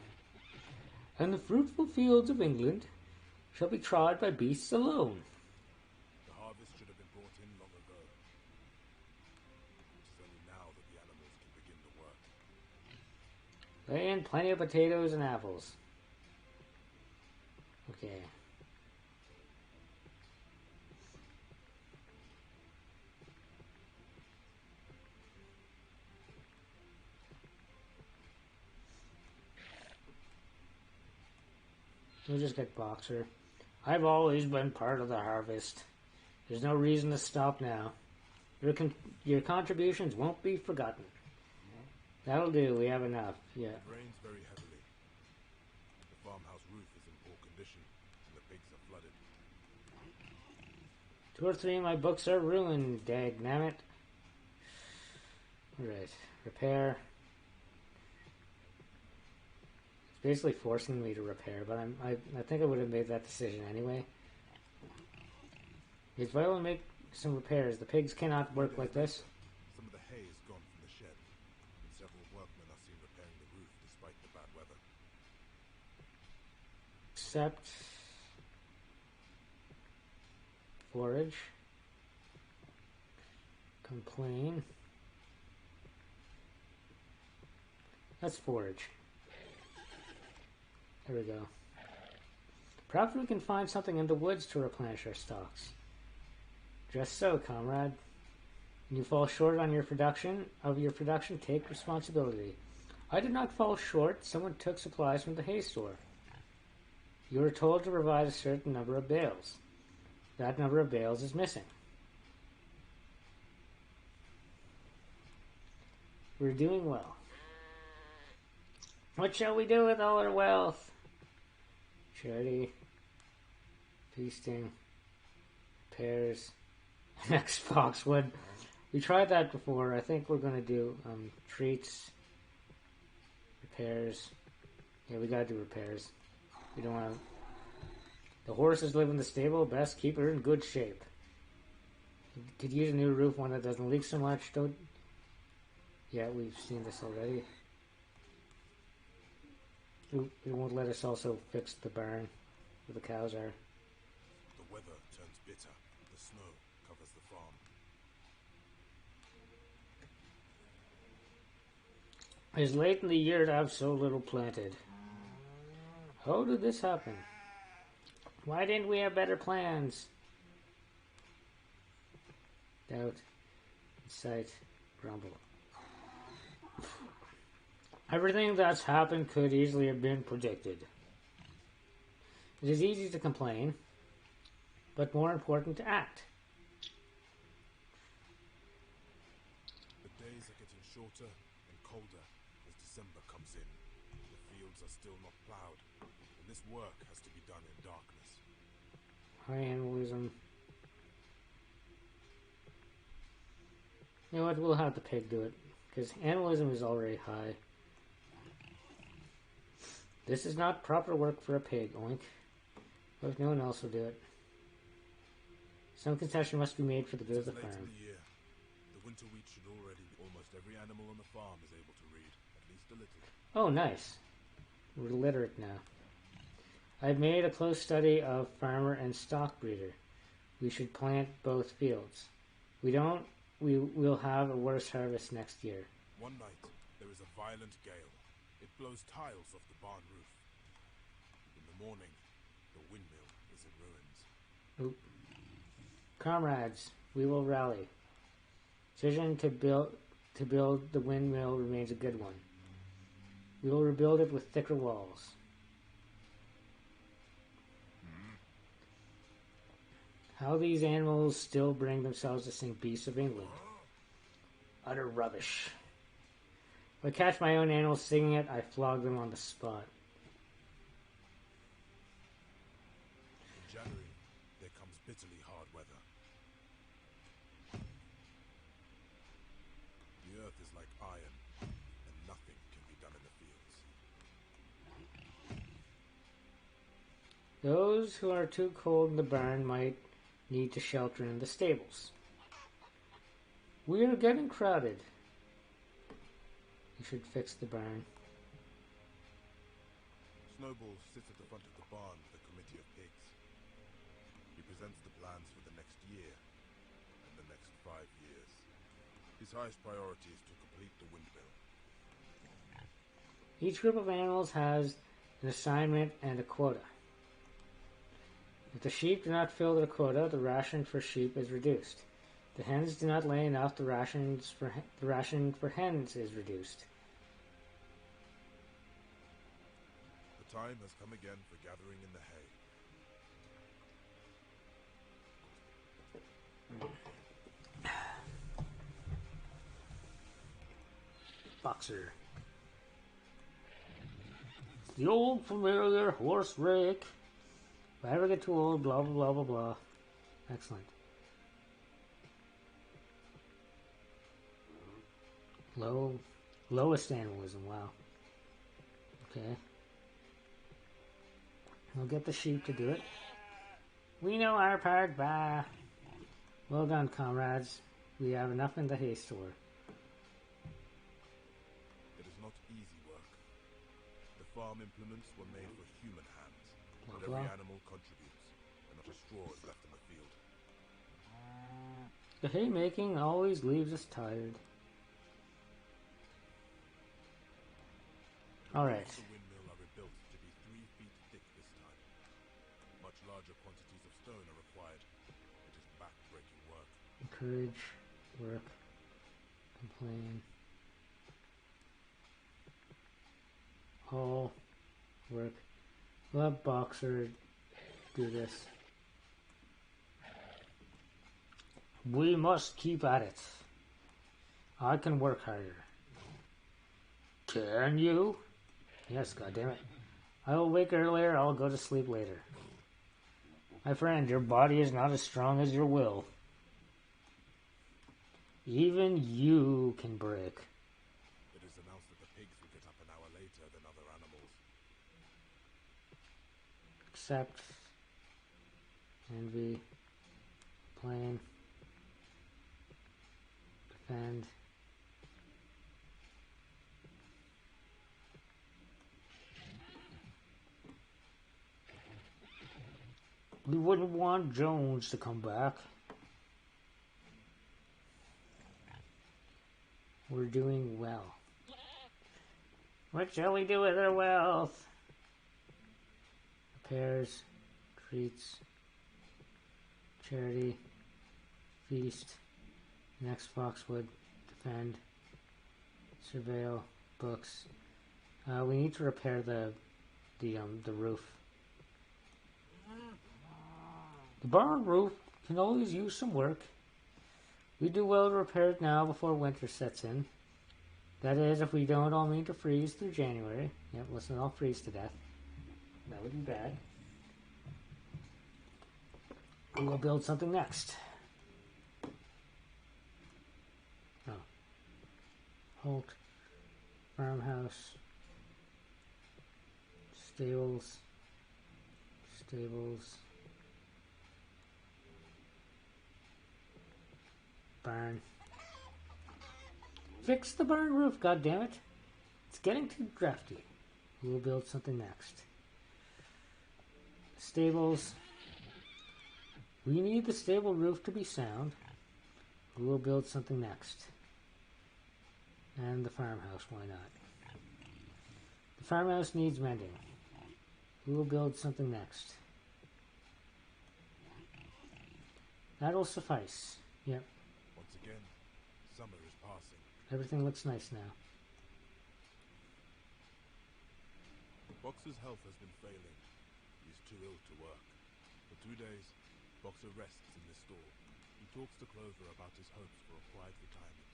and the fruitful fields of England shall be trod by beasts alone. The harvest should have been brought in long ago. It is only now that the animals can begin the work. Lay in plenty of potatoes and apples. Okay. We'll just get Boxer. I've always been part of the harvest. There's no reason to stop now. Your contributions won't be forgotten. That'll do. We have enough. Yeah. It rains very heavily. The farmhouse roof is in poor condition, and the pigs are flooded. 2 or 3 of my books are ruined, dagnammit. Alright. Repair. It's basically forcing me to repair, but I think I would have made that decision anyway. It's vital to make some repairs. The pigs cannot work like this. Some of the hay is gone from the shed, and several workmen are seen repairing the roof despite the bad weather. Accept. Forage. Complain. Let's forage. There we go. Perhaps we can find something in the woods to replenish our stocks. Just so, comrade. When you fall short on your production, take responsibility. I did not fall short. Someone took supplies from the hay store. You were told to provide a certain number of bales. That number of bales is missing. We're doing well. What shall we do with all our wealth? Charity, feasting, repairs, Xbox One. We tried that before. I think we're going to do treats, repairs. Yeah, we got to do repairs. We don't want to... The horses live in the stable. Best keep her in good shape. Could use a new roof, one that doesn't leak so much. Don't... Yeah, we've seen this already. It won't let us also fix the barn where the cows are. The weather turns bitter. The snow covers the farm. It's late in the year to have so little planted. How did this happen? Why didn't we have better plans? Doubt, insight, grumble. Everything that's happened could easily have been predicted. It is easy to complain, but more important to act. The days are getting shorter and colder as December comes in. The fields are still not plowed, and this work has to be done in darkness. High animalism. You know what, we'll have the pig do it, because animalism is already high. This is not proper work for a pig, oink. But if no one else will do it. Some concession must be made for the good of the Late farm. in the year. The winter wheat should already be almost every animal on the farm is able to read, at least a little. Oh, nice. We're literate now. I've made a close study of farmer and stock breeder. We should plant both fields. We don't, we'll have a worse harvest next year. One night, there is a violent gale. It blows tiles off the barn roof. In the morning, the windmill is in ruins. Oop. Comrades, we will rally. Decision to build the windmill remains a good one. We will rebuild it with thicker walls. How these animals still bring themselves to sing Beasts of England. Utter rubbish. If I catch my own animals singing it, I flog them on the spot. In January, there comes bitterly hard weather. The earth is like iron, and nothing can be done in the fields. Those who are too cold in the barn might need to shelter in the stables. We are getting crowded. We should fix the barn. Snowball sits at the front of the barn with a committee of pigs. He presents the plans for the next year and the next 5 years. His highest priority is to complete the windmill. Each group of animals has an assignment and a quota. If the sheep do not fill their quota, the ration for sheep is reduced. The hens do not lay enough, the ration for hens is reduced. The time has come again for gathering in the hay. Boxer. The old familiar horse rake. If I ever get too old, blah blah blah blah blah. Excellent. Lowest animalism, wow. Okay. We'll get the sheep to do it. We know our part, bah. Well done, comrades. We have enough in the hay store. It is not easy work. The farm implements were made for human hands, but every animal contributes, and not a straw is left in the field. The haymaking always leaves us tired. Alright. The windmill are rebuilt to be 3 feet thick this time. Much larger quantities of stone are required. It is back-breaking work. Encourage, work, complain. all work. Let Boxer do this. We must keep at it. I can work harder. Can you? Yes, goddammit. I will wake earlier, I'll go to sleep later. My friend, your body is not as strong as your will. Even you can break. It is announced that the pigs will get up an hour later than other animals. Accept. Envy. Plain. Defend. We wouldn't want Jones to come back. We're doing well. What shall we do with our wealth? Repairs, treats, charity, feast, next Foxwood, defend, surveil, books. We need to repair the roof. The barn roof can always use some work. We do well to repair it now before winter sets in. That is, if we don't all mean to freeze through January. Yep, let's not all freeze to death. That would be bad. We will build something next. Oh. Holt. Farmhouse. Stables. Stables. Barn. Fix the barn roof, goddammit. It's getting too drafty. We'll build something next. Stables. We need the stable roof to be sound. We'll build something next. And the farmhouse, why not? The farmhouse needs mending. We'll build something next. That'll suffice. Yep. Once again, summer is passing. Everything looks nice now. Boxer's health has been failing. He's too ill to work. For 2 days, Boxer rests in this stall. He talks to Clover about his hopes for a quiet retirement.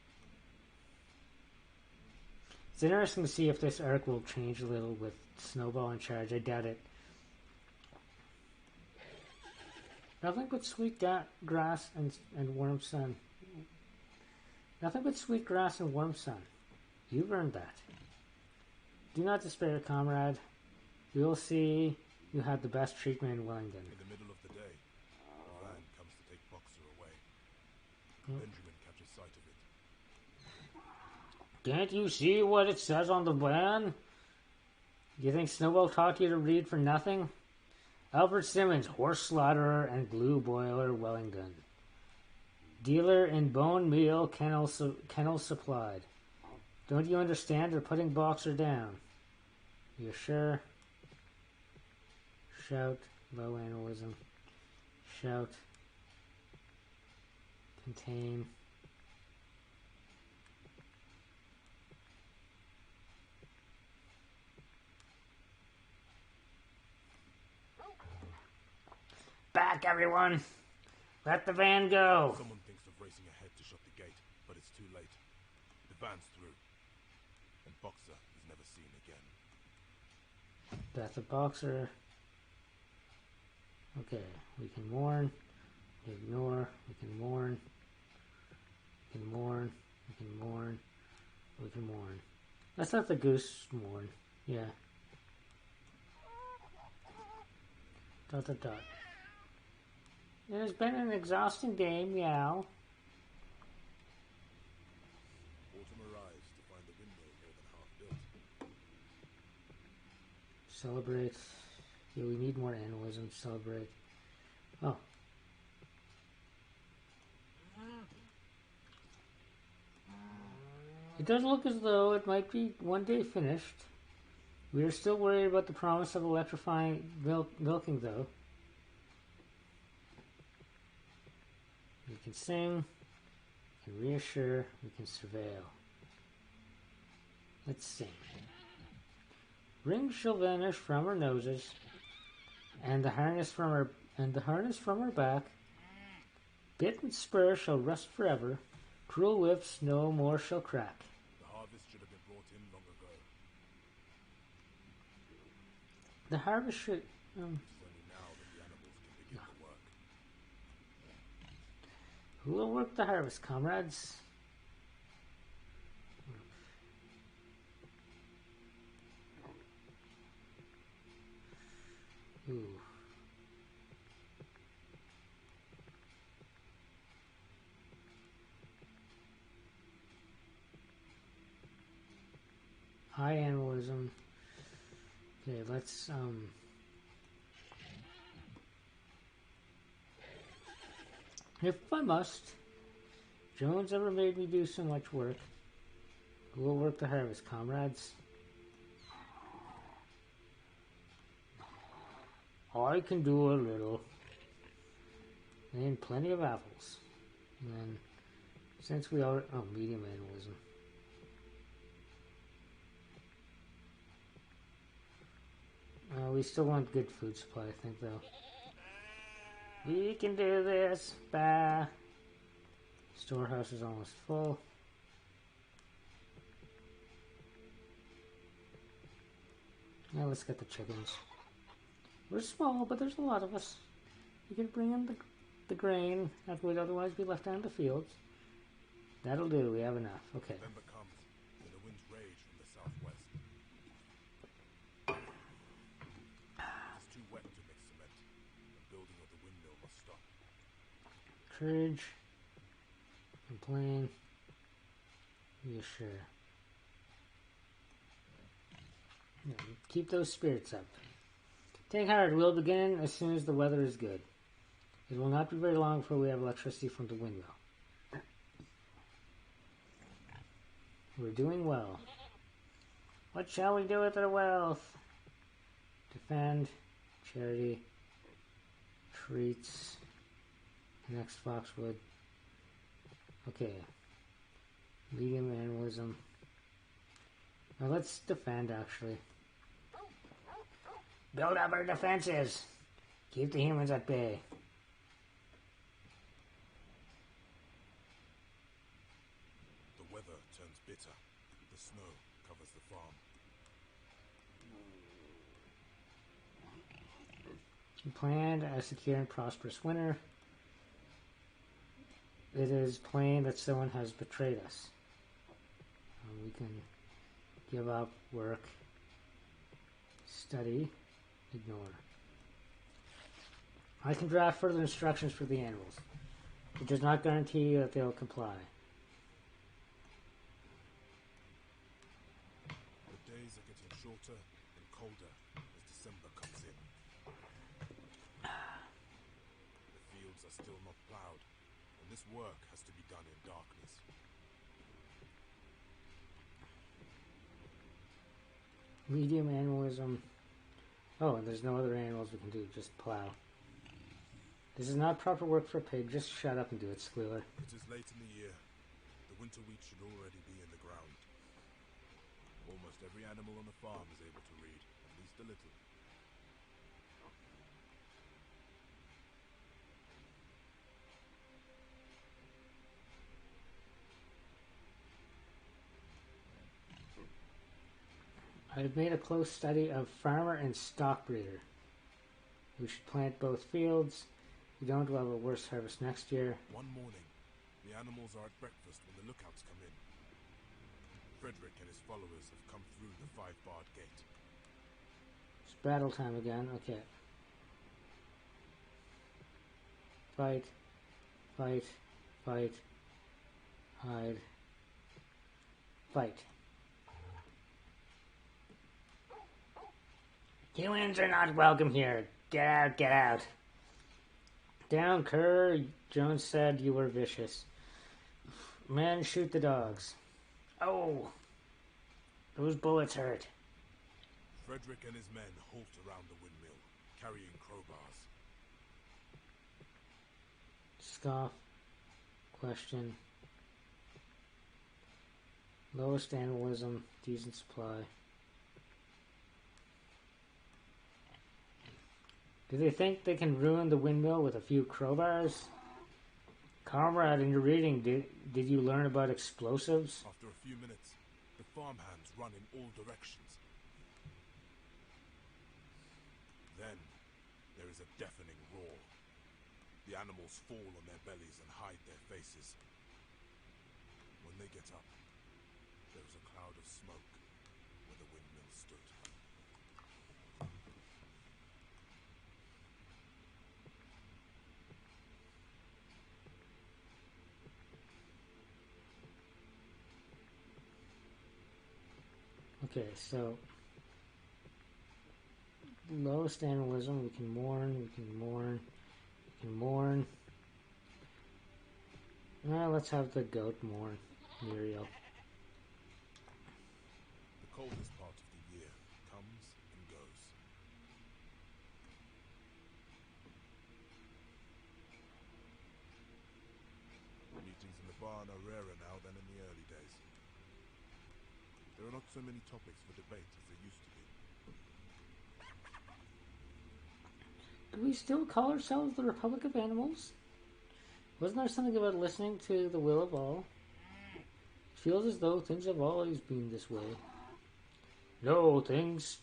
It's interesting to see if this arc will change a little with Snowball in charge. I doubt it. Nothing but sweet grass and warm sun. Nothing but sweet grass and warm sun. You've earned that. Do not despair, comrade. We will see you had the best treatment in Wellington. In the middle of the day, a van comes to take Boxer away. Benjamin catches sight of it. Can't you see what it says on the van? Do you think Snowball taught you to read for nothing? Albert Simmons, horse slaughterer and glue boiler, Wellington. Dealer in bone meal, kennel supplied. Don't you understand? They're putting Boxer down. You sure? Shout, low animalism. Shout. Contain. Back, everyone! Let the van go! Someone thinks of racing ahead to shut the gate, but it's too late. The van's through, and Boxer is never seen again. Death of Boxer. Okay, we can mourn, ignore, we can mourn, we can mourn, we can mourn, we can mourn. Let's let the goose mourn. Yeah. Dot dot dot. It has been an exhausting day, meow. Autumn arrives to find the windmill more than half built. Celebrate. Yeah, we need more animalism. Celebrate. Oh. It does look as though it might be one day finished. We are still worried about the promise of electrifying milking, though. We can sing, we can reassure, we can surveil. Let's sing. Rings shall vanish from our noses, and the harness from our back. Bit and spur shall rust forever. Cruel whips no more shall crack. The harvest should have been brought in long ago. The harvest should. It is only now that the animals can begin the work. Who will work the harvest, comrades? Ooh. High animalism. Okay, let's if I must. Jones ever made me do so much work. Who will work the harvest, comrades? I can do a little. And plenty of apples. And then, since we are... Oh, medium animalism. We still want good food supply, I think, though. We can do this. Bah. Storehouse is almost full. Now let's get the chickens. We're small, but there's a lot of us. We can bring in the grain that would otherwise be left out in the fields. That'll do. We have enough. Okay. November comes when the winds rage from the southwest. It's too wet to mix cement. The building of the windmill must stop. Courage. Complain. Yeah, sure. Yeah, keep those spirits up. Take heart, we'll begin as soon as the weather is good. It will not be very long before we have electricity from the windmill. We're doing well. What shall we do with our wealth? Defend, charity, treats, next Foxwood. Okay. Medium animalism. Now let's defend, actually. Build up our defenses. Keep the humans at bay. The weather turns bitter. The snow covers the farm. We planned a secure and prosperous winter. It is plain that someone has betrayed us. We can give up, work, study, ignore. I can draft further instructions for the animals. It does not guarantee that they'll comply. The days are getting shorter and colder as December comes in. The fields are still not plowed, and this work has to be done in darkness. Medium animalism. Oh, and there's no other animals we can do, just plow. This is not proper work for a pig. Just shut up and do it, Squealer. It is late in the year. The winter wheat should already be in the ground. Almost every animal on the farm is able to read, at least a little. I've made a close study of farmer and stock breeder. We should plant both fields. We don't have a worse harvest next year. One morning, the animals are at breakfast when the lookouts come in. Frederick and his followers have come through the 5-barred gate. It's battle time again. Okay. Fight. Fight. Fight. Hide. Fight. Humans are not welcome here. Get out, get out. Down, cur. Jones said you were vicious. Men, shoot the dogs. Oh. Those bullets hurt. Frederick and his men halt around the windmill, carrying crowbars. Scoff. Question. Lowest animalism. Decent supply. Do they think they can ruin the windmill with a few crowbars? Comrade, in your reading, did you learn about explosives? After a few minutes, the farmhands run in all directions. Then, there is a deafening roar. The animals fall on their bellies and hide their faces. When they get up, there is a cloud of smoke where the windmill stood. Okay, so lowest animalism, we can mourn, we can mourn, we can mourn. Well, let's have the goat mourn, Muriel. The coldest part of the year comes and goes. Meetings in the barn are rarer now than in the early days. There are not so many topics for debate as there used to be. Do we still call ourselves the Republic of Animals? Wasn't there something about listening to the will of all? It feels as though things have always been this way. No, things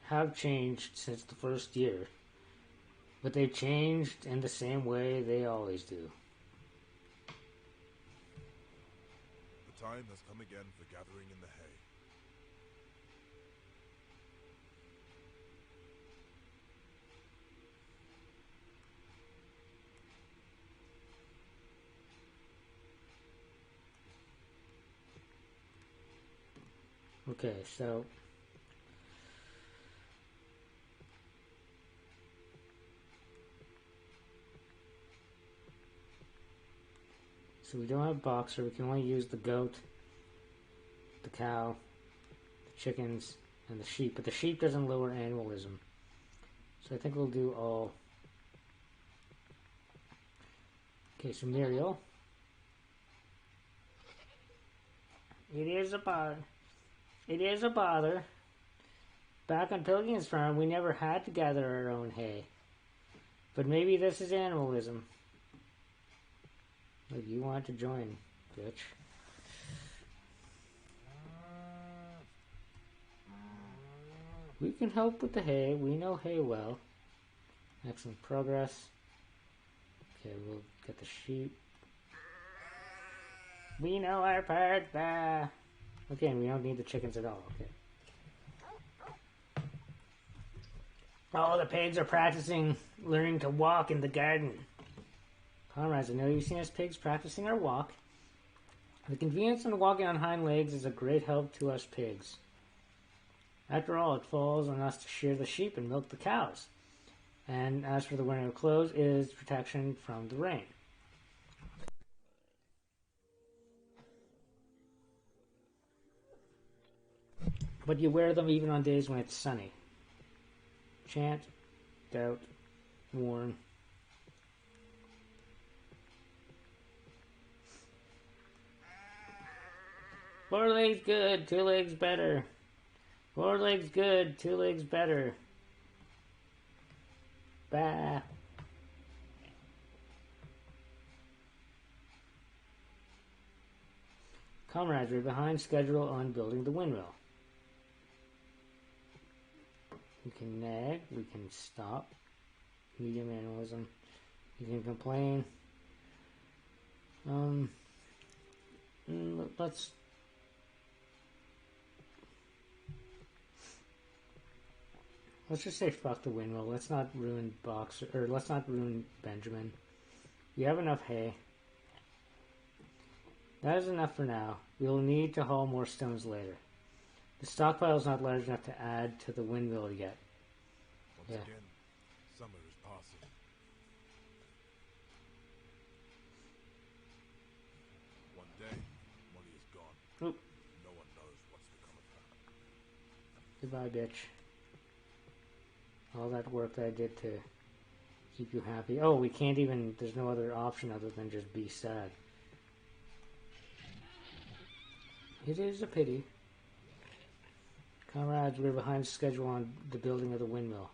have changed since the first year. But they've changed in the same way they always do. The time has come again for gathering in the hay. Okay, so we don't have boxer. We can only use the goat, the cow, the chickens, and the sheep. But the sheep doesn't lower animalism. So I think we'll do all. Okay, so Muriel. It is a bother. It is a bother. Back on Pilgrim's Farm, we never had to gather our own hay. But maybe this is animalism. Like, you want to join, bitch. We can help with the hay. We know hay well. Excellent progress. Okay, we'll get the sheep. We know our part. Bah. Okay, and we don't need the chickens at all. Okay. Oh, the pigs are practicing learning to walk in the garden. Comrades, I know you've seen us pigs practicing our walk. The convenience of walking on hind legs is a great help to us pigs. After all, it falls on us to shear the sheep and milk the cows. And as for the wearing of clothes, it is protection from the rain. But you wear them even on days when it's sunny. Chant, doubt, warn. Four legs good, two legs better. Four legs good, two legs better. Bah. Comrades, we're behind schedule on building the windmill. We can nag, we can stop. Medium animalism. You can complain. Let's just say fuck the windmill. Let's not ruin Boxer, or let's not ruin Benjamin. We have enough hay. That is enough for now. We will need to haul more stones later. The stockpile is not large enough to add to the windmill yet. Once again, summer is passing. One day, Molly is gone. Oop. No one knows what's become of her. Goodbye, bitch. All that work that I did to keep you happy. Oh, we can't even, there's no other option other than just be sad. It is a pity. Comrades, we're behind schedule on the building of the windmill.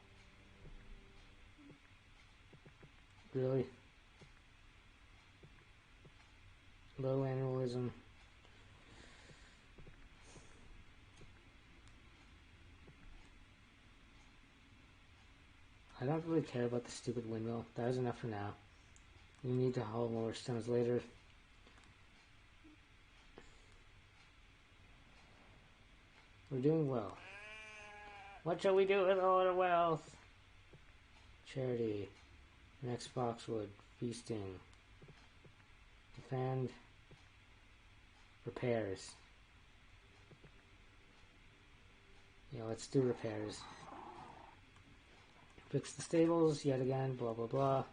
Really? Low animalism. I don't really care about the stupid windmill. That is enough for now. We need to haul more stones later. We're doing well. What shall we do with all our wealth? Charity. Next boxwood. Feasting. Defend. Repairs. Yeah, let's do repairs. Fix the stables yet again. Blah, blah, blah.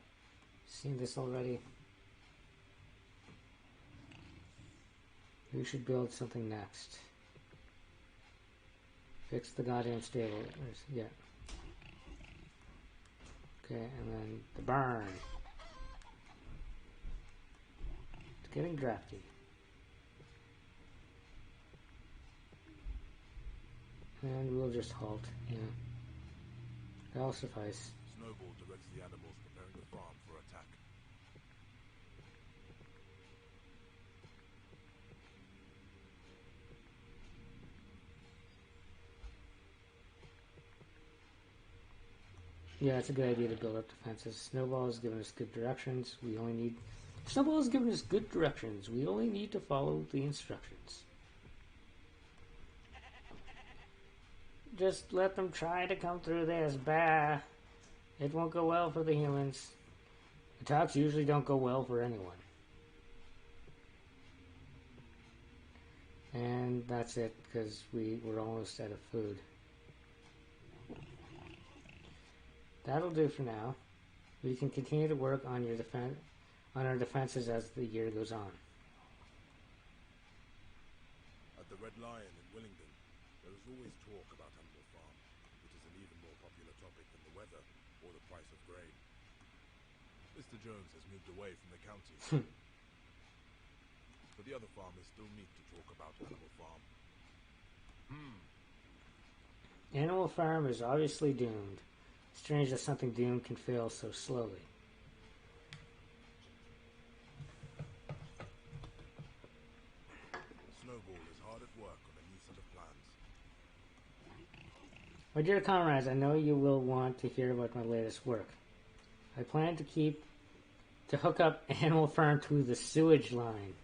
Seen this already. We should build something next. Fix the goddamn stable. Yeah. Okay, and then the barn. It's getting drafty. And we'll just halt, yeah. That'll suffice. Snowball directs the animals preparing the farm for attack. Yeah, it's a good idea to build up defenses. Snowball has given us good directions. Snowball has given us good directions. We only need to follow the instructions. Just let them try to come through this. Bah. It won't go well for the humans. Attacks usually don't go well for anyone. And that's it, because we're almost out of food. That'll do for now. We can continue to work on our defenses as the year goes on. At the Red Lion in Willingdon, there is always talk about Animal Farm. It is an even more popular topic than the weather or the price of grain. Mr. Jones has moved away from the county. But the other farmers still need to talk about Animal Farm. Animal Farm is obviously doomed. Strange that something doomed can fail so slowly. Snowball is hard at work on a new set of plans. My dear comrades, I know you will want to hear about my latest work. I plan to hook up Animal Farm to the sewage line.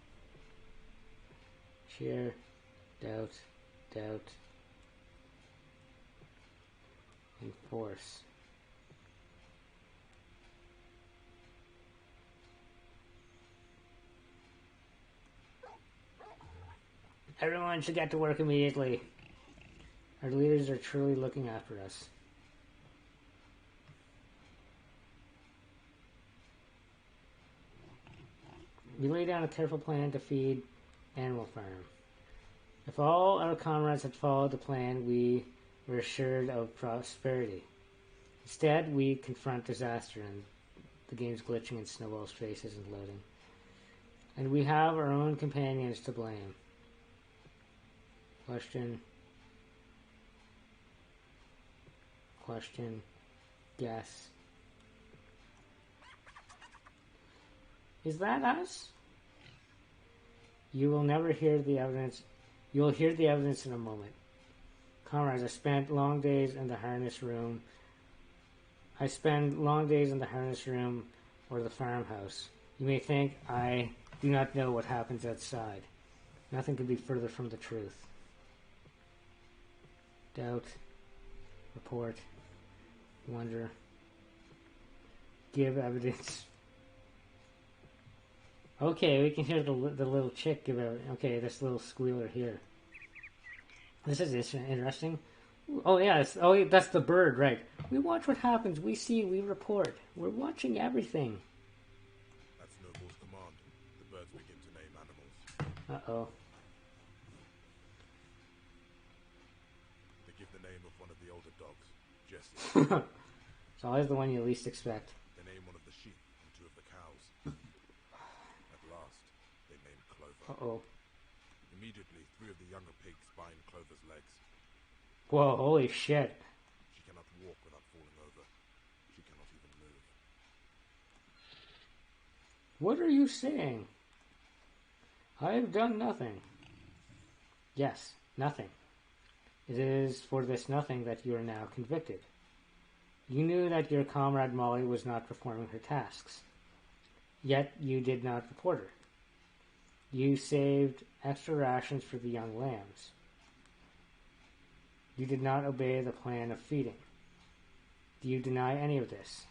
Cheer, doubt, enforce. Everyone should get to work immediately. Our leaders are truly looking after us. We lay down a careful plan to feed Animal Farm. If all our comrades had followed the plan, we were assured of prosperity. Instead, we confront disaster, and the game's glitching and Snowball's face isn't loading. And we have our own companions to blame. Question. Guess. Is that us? You will never hear the evidence. You will hear the evidence in a moment. Comrades, I spend long days in the harness room or the farmhouse. You may think I do not know what happens outside. Nothing could be further from the truth. Doubt, report, wonder, give evidence. Okay, we can hear the little chick give out. Okay, this little squealer here. This is interesting. Oh yeah, that's the bird, right? We watch what happens. We see. We report. We're watching everything. At Snowball's command, the birds begin to name animals. Uh-oh. They give the name of one of the older dogs, Jesse. It's always the one you least expect. They name one of the sheep and two of the cows. At last, they name Clover. Uh-oh. Immediately, 3 of the younger pigs bind Clover's legs. Whoa, holy shit. She cannot walk without falling over. She cannot even move. What are you saying? I have done nothing. Yes, nothing. It is for this nothing that you are now convicted. You knew that your comrade Molly was not performing her tasks. Yet you did not report her. You saved extra rations for the young lambs. You did not obey the plan of feeding. Do you deny any of this?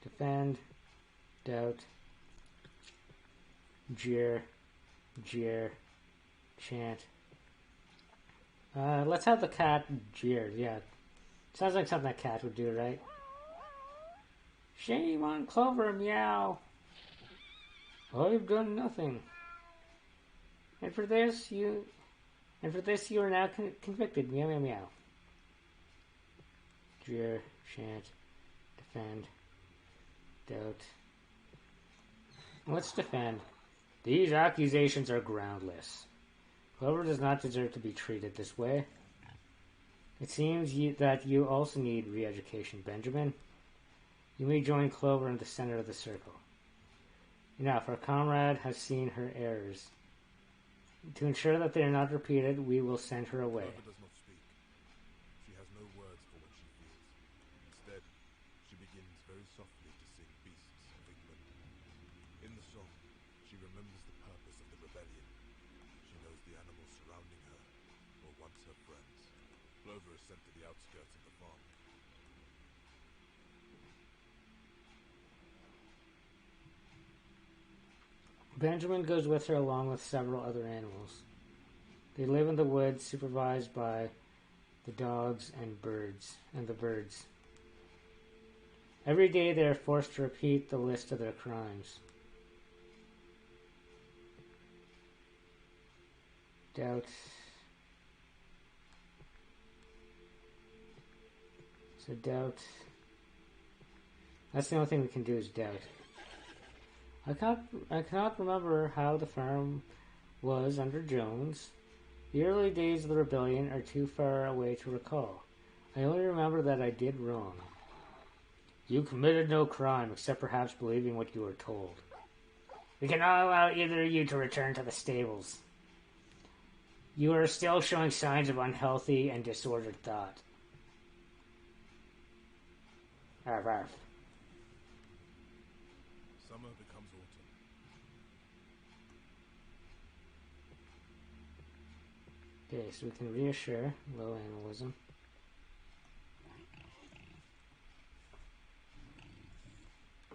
Defend, doubt, jeer, chant. Let's have the cat jeer, yeah. Sounds like something a cat would do, right? Shame on Clover, meow. I've done nothing. And for this you are now convicted, meow meow meow. Jeer, chant, defend, doubt. Let's defend. These accusations are groundless. Clover does not deserve to be treated this way. It seems that you also need re-education, Benjamin. You may join Clover in the center of the circle. Enough, our comrade has seen her errors. To ensure that they are not repeated, we will send her away. Clover does not speak. She has no words for what she feels. Instead, she begins very softly to sing Beasts of England. In the song, she remembers the purpose of the rebellion. She knows the animals surrounding her were once her friends. Clover is sent to the outskirts of the farm. Benjamin goes with her along with several other animals. They live in the woods, supervised by the dogs and the birds. Every day they are forced to repeat the list of their crimes. Doubt. So doubt. That's the only thing we can do is doubt. I cannot remember how the farm was under Jones. The early days of the rebellion are too far away to recall. I only remember that I did wrong. You committed no crime, except perhaps believing what you were told. We cannot allow either of you to return to the stables. You are still showing signs of unhealthy and disordered thought. Arf, arf. Summer becomes autumn. Okay, so we can reassure low animalism.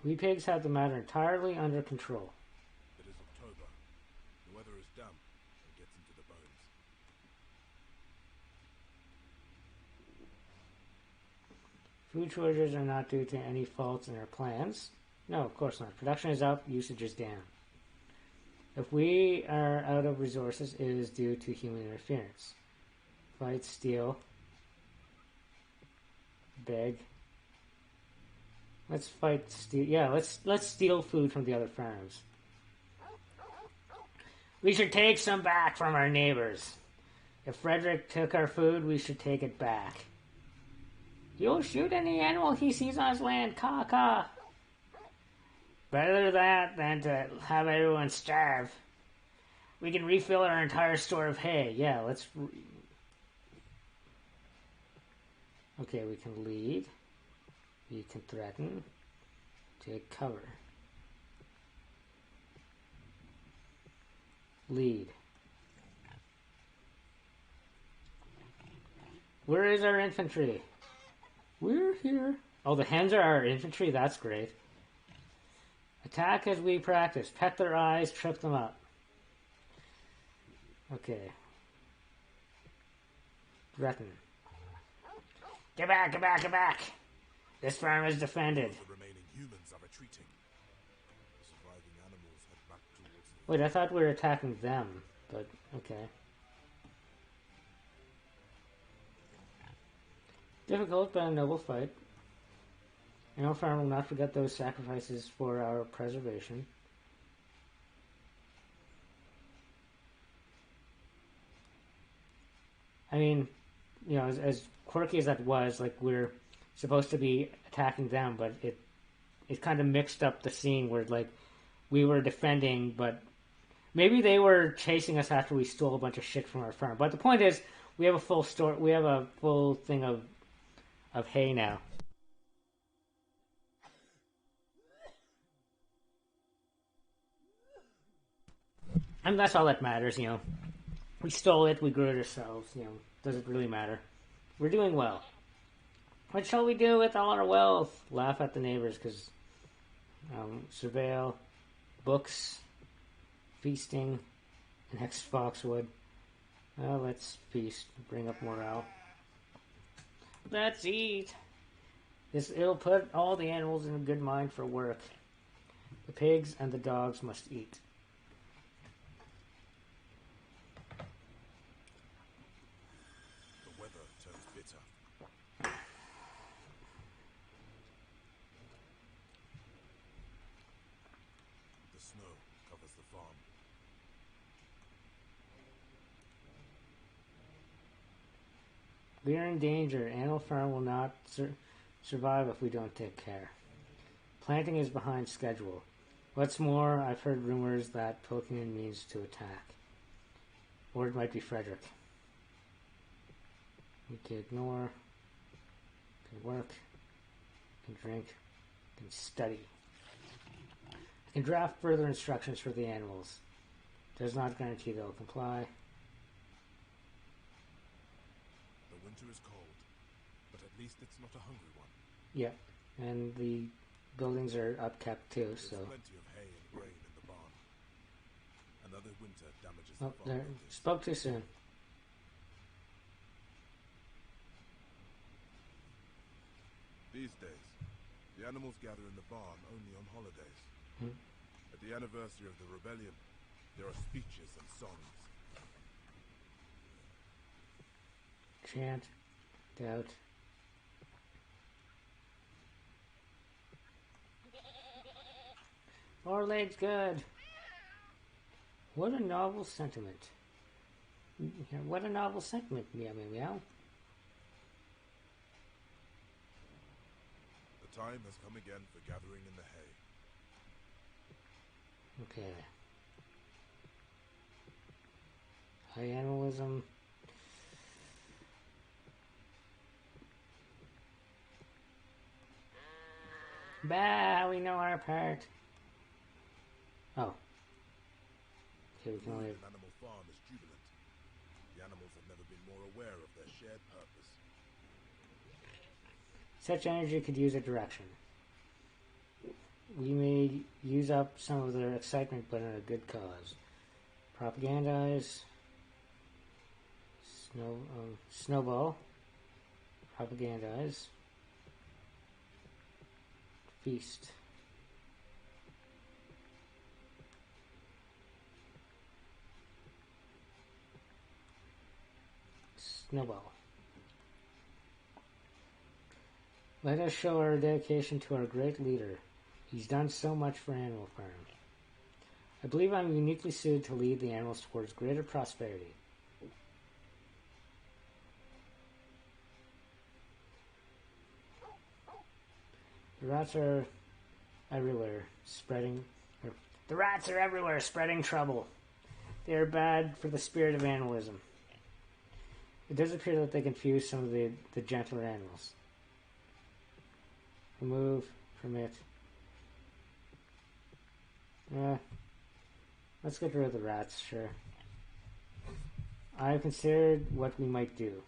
We pigs have the matter entirely under control. It is October. The weather is damp and gets into the bones. Food shortages are not due to any faults in our plans. No, of course not. Production is up, usage is down. If we are out of resources, it is due to human interference. Fight, steal, beg. Let's fight, steal. Yeah, let's steal food from the other farms. We should take some back from our neighbors. If Frederick took our food, we should take it back. You'll shoot any animal he sees on his land, caw. Better that than to have everyone starve. We can refill our entire store of hay. Yeah, let's... Okay, we can lead. We can threaten. Take cover. Lead. Where is our infantry? We're here. Oh, the hens are our infantry? That's great. Attack as we practice. Pet their eyes, trip them up. Okay. Threaten. Get back, get back, get back! This farm is defended. The remaining humans are retreating. The surviving animals head back towards the... Wait, I thought we were attacking them, but okay. Difficult but a noble fight. Animal Farm will not forget those sacrifices for our preservation. I mean, you know, as quirky as that was, like, we're supposed to be attacking them, but it kind of mixed up the scene where like we were defending, but maybe they were chasing us after we stole a bunch of shit from our farm. But the point is, we have a full store. We have a full thing of hay now. And that's all that matters, you know. We stole it, we grew it ourselves, you know. Doesn't really matter. We're doing well. What shall we do with all our wealth? Laugh at the neighbors, because surveil, books, feasting, and next Foxwood. Well, let's feast, bring up morale. Let's eat. It'll put all the animals in a good mind for work. The pigs and the dogs must eat. The weather turns bitter. The snow covers the farm. We are in danger. Animal Farm will not survive if we don't take care. Planting is behind schedule. What's more, I've heard rumors that poking in means to attack. Or it might be Frederick. We can ignore, can work, can drink, can study. I can draft further instructions for the animals. Does not guarantee they'll comply. The winter is cold, but at least it's not a hungry one. Yeah, and the buildings are upkept too, There's so... plenty of hay and grain in the barn. Another winter damages Oh, the farm there. buildings. Spoke too soon. These days, the animals gather in the barn only on holidays. Hmm. At the anniversary of the rebellion, there are speeches and songs. Chant, doubt. Four legs good. What a novel sentiment. What a novel sentiment, meow meow meow. The time has come again for gathering in the hay. Okay. High animalism. Bah, we know our part. Oh. Okay, we can only... An animal farm is jubilant. The animals have never been more aware of their shared purpose. Such energy could use a direction. We may use up some of their excitement, but in a good cause. Propagandize. Snowball. Propagandize. Feast. Snowball. Let us show our dedication to our great leader. He's done so much for Animal Farm. I believe I'm uniquely suited to lead the animals towards greater prosperity. The rats are everywhere, spreading trouble. They are bad for the spirit of animalism. It does appear that they confuse some of the gentler animals. Remove, permit. Let's get rid of the rats, sure. I have considered what we might do.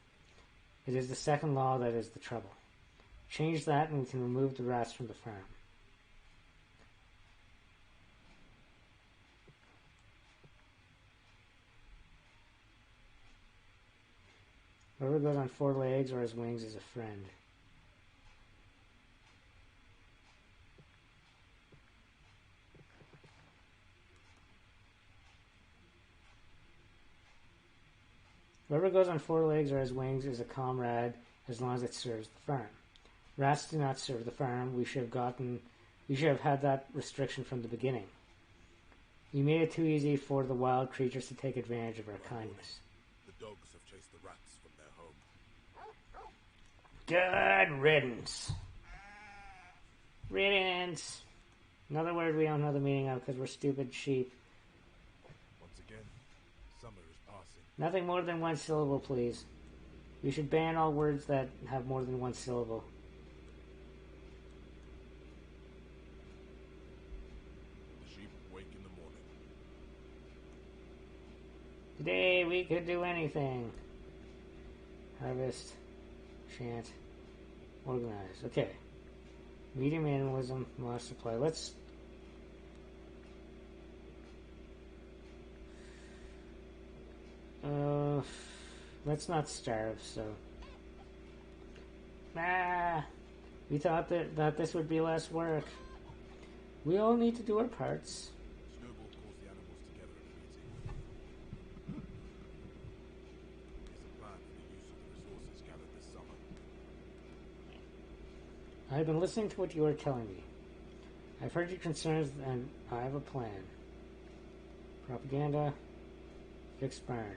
It is the second law that is the trouble. Change that and we can remove the rats from the farm. Whoever goes on four legs or has wings is a friend. Whoever goes on four legs or has wings is a comrade as long as it serves the farm. Rats do not serve the farm. We should have had that restriction from the beginning. We made it too easy for the wild creatures to take advantage of our kindness. The dogs have chased the rats from their home. Good riddance. Riddance. Another word we don't know the meaning of because we're stupid sheep. Once again, summer is passing. Nothing more than one syllable, please. We should ban all words that have more than one syllable. The sheep wake in the morning. Today we could do anything. Harvest, chant, organize. Okay. Medium animalism, modest supply. Let's not starve, so. We thought that this would be less work. We all need to do our parts. Snowball calls the animals together in a meeting. Here's a plan for the use of the resources gathered this summer. I've been listening to what you are telling me. I've heard your concerns and I have a plan. Propaganda, fix barn.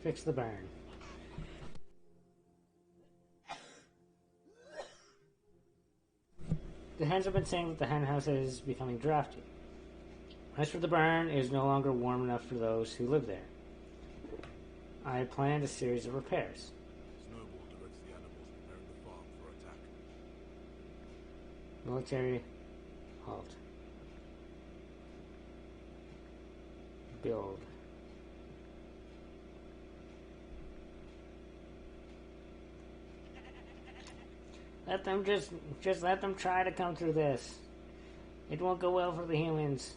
Fix the barn. The hens have been saying that the hen house is becoming drafty. As for the barn, it is no longer warm enough for those who live there. I planned a series of repairs. Snowball directs the animals preparing the farm for attack. Military, halt. Build. Let them just let them try to come through this. It won't go well for the humans.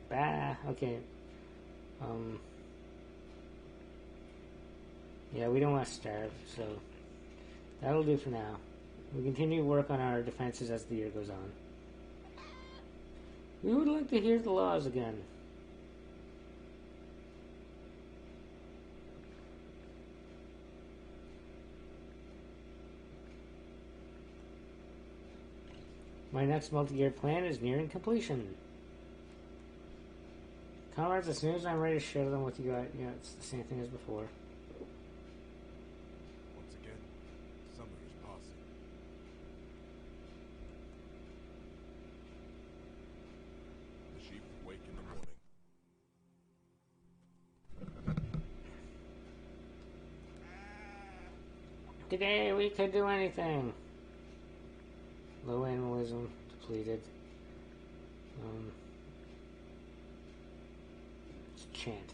Bah, okay. Yeah, we don't want to starve, so that'll do for now. We continue to work on our defenses as the year goes on. We would like to hear the laws again. My next multi-year plan is nearing completion. Comrades, as soon as I'm ready to share them with you guys, yeah, it's the same thing as before. Once again, summer is passing. The sheep wake in the morning. Today we could do anything. Low animalism, depleted. Let's chant.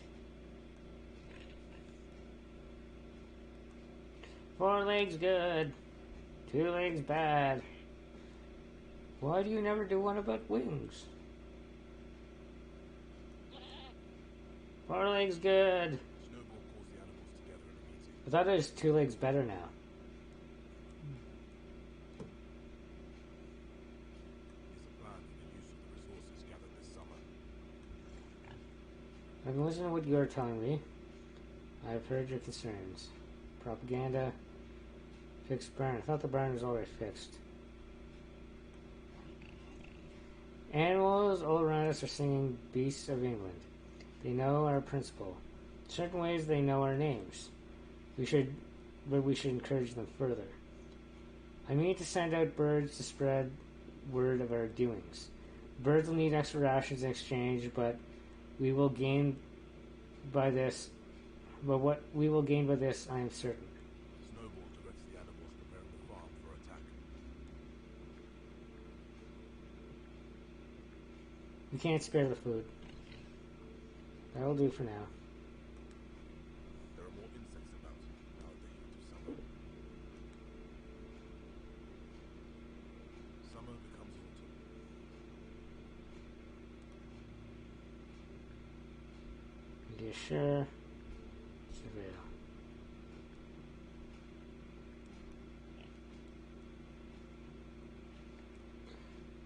4 legs good, 2 legs bad. Why do you never do one about wings? 4 legs good. Snowball calls the animals together in a meeting. I thought it was 2 legs better now. Here's a plan for the use of the resources gathered this summer. I've been listening to what you are telling me. I've heard your concerns. Propaganda. Fix barn. I thought the barn was already fixed. Animals all around us are singing Beasts of England. They know our principle. In certain ways they know our names. But we should encourage them further. I mean to send out birds to spread word of our doings. Birds will need extra rations in exchange, but we will gain by this. But what we will gain by this, I am certain. Snowball directs the animals preparing the farm for attack. We can't spare the food. That'll do for now. There are more insects about now at the heat of summer. Summer becomes autumn. Are you sure? Surveil.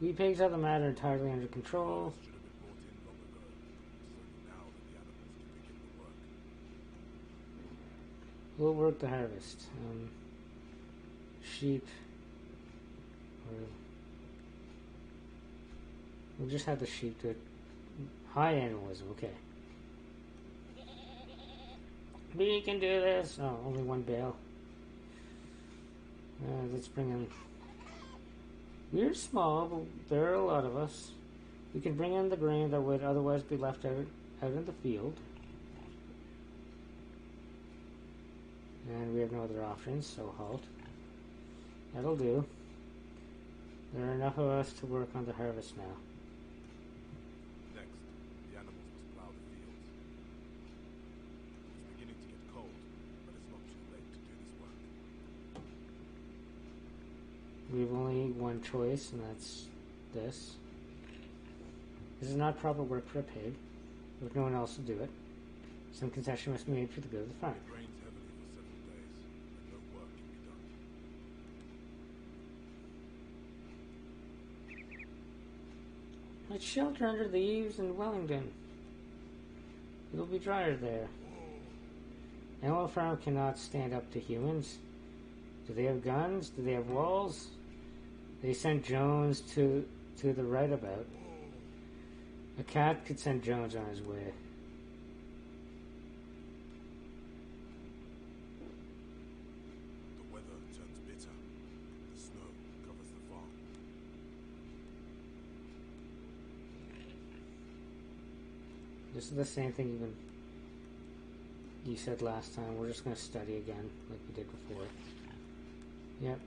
We pigs have the matter entirely under control. Should have been brought in long ago. It is only now that the animals can begin the work. We'll work the harvest. Sheep. We'll just have the sheep do it. High animalism, okay. We can do this. Oh, only one bale. Let's bring in. We're small, but there are a lot of us. We can bring in the grain that would otherwise be left out in the field. And we have no other options, so halt. That'll do. There are enough of us to work on the harvest now. Next, the animals must plough the fields. It's beginning to get cold, but it's not too late to do this work. We've only one choice, and that's this. This is not proper work for a pig, with no one else to do it. Some concession must be made for the good of the farm. It rains heavily for several days, and no work can be done. Let's shelter under the eaves in Wellington. It'll be drier there. Animal Farm cannot stand up to humans. Do they have guns? Do they have walls? They sent Jones to the right about. A cat could send Jones on his way. The weather turns bitter. The snow covers the farm. This is the same thing you said last time. We're just going to study again like we did before. Yep.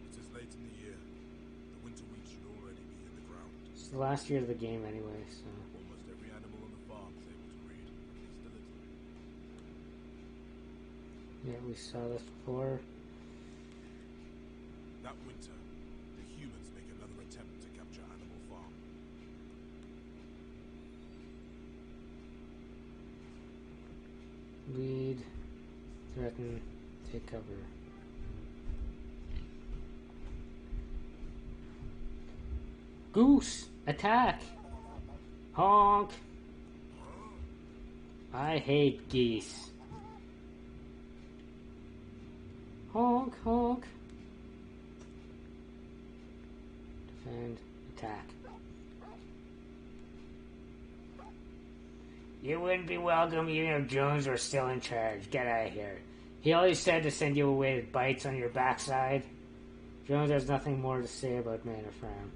It is late in the year. The winter wheat should already be in the ground. It's the last year of the game anyway, so... Almost every animal on the farm is able to read, at least a little. Yeah, we saw this before. That winter, the humans make another attempt to capture Animal Farm. Lead, threaten, take cover. Goose! Attack! Honk! I hate geese. Honk, honk. Defend, attack. You wouldn't be welcome even if Jones were still in charge. Get out of here. He always said to send you away with bites on your backside. Jones has nothing more to say about Manor Farm.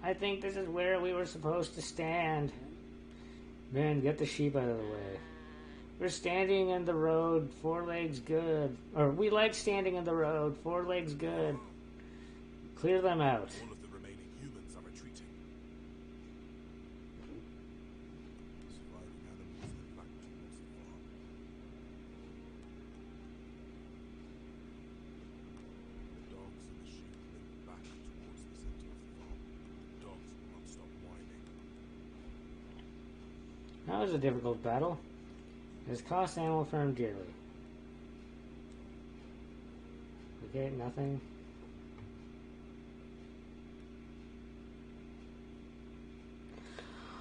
I think this is where we were supposed to stand. Man, get the sheep out of the way. We're standing in the road, 4 legs good. Or, we like standing in the road, 4 legs good. Clear them out. All of the remaining humans are retreating. Surviving animals head back towards the farm. The dogs and the sheep limp back towards the center of the farm. The dogs will not stop whining. That was a difficult battle. It has cost Animal Farm dearly. Okay, nothing.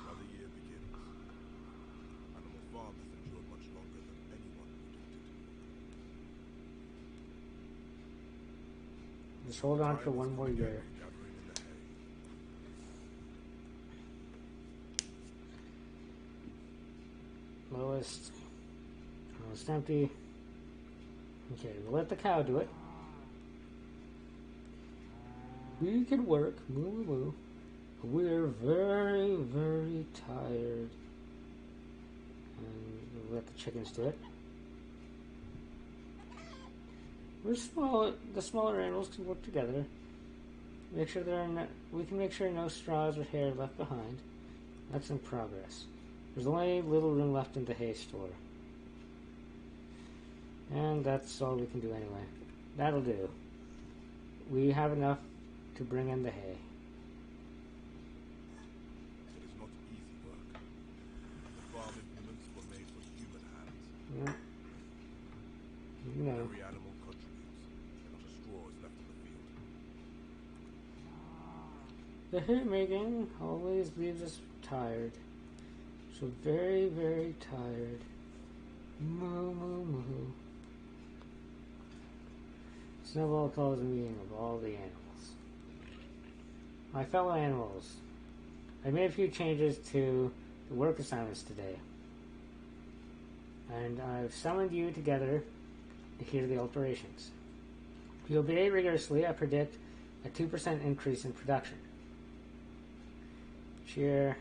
Another year begins. Animal Farm has endured much longer than anyone predicted. Just hold on for one more year. Gathering in the hay. Lowest. Almost empty. Okay, we'll let the cow do it. We can work. Moo moo moo. We're very, very tired. And we'll let the chickens do it. We're small. The smaller animals can work together. Make sure we can make sure no straws or hair left behind. That's in progress. There's only little room left in the hay store. And that's all we can do anyway. That'll do. We have enough to bring in the hay. It is not easy work. The farm implements were made for human hands. Yeah. No. Every animal contributes, and not a straw is left in the field. The hay making always leaves us tired. So very, very tired. Moo, moo, moo. Snowball calls a meeting of all the animals. My fellow animals, I made a few changes to the work assignments today. And I've summoned you together to hear the alterations. If you obey rigorously, I predict a 2% increase in production. Cheer.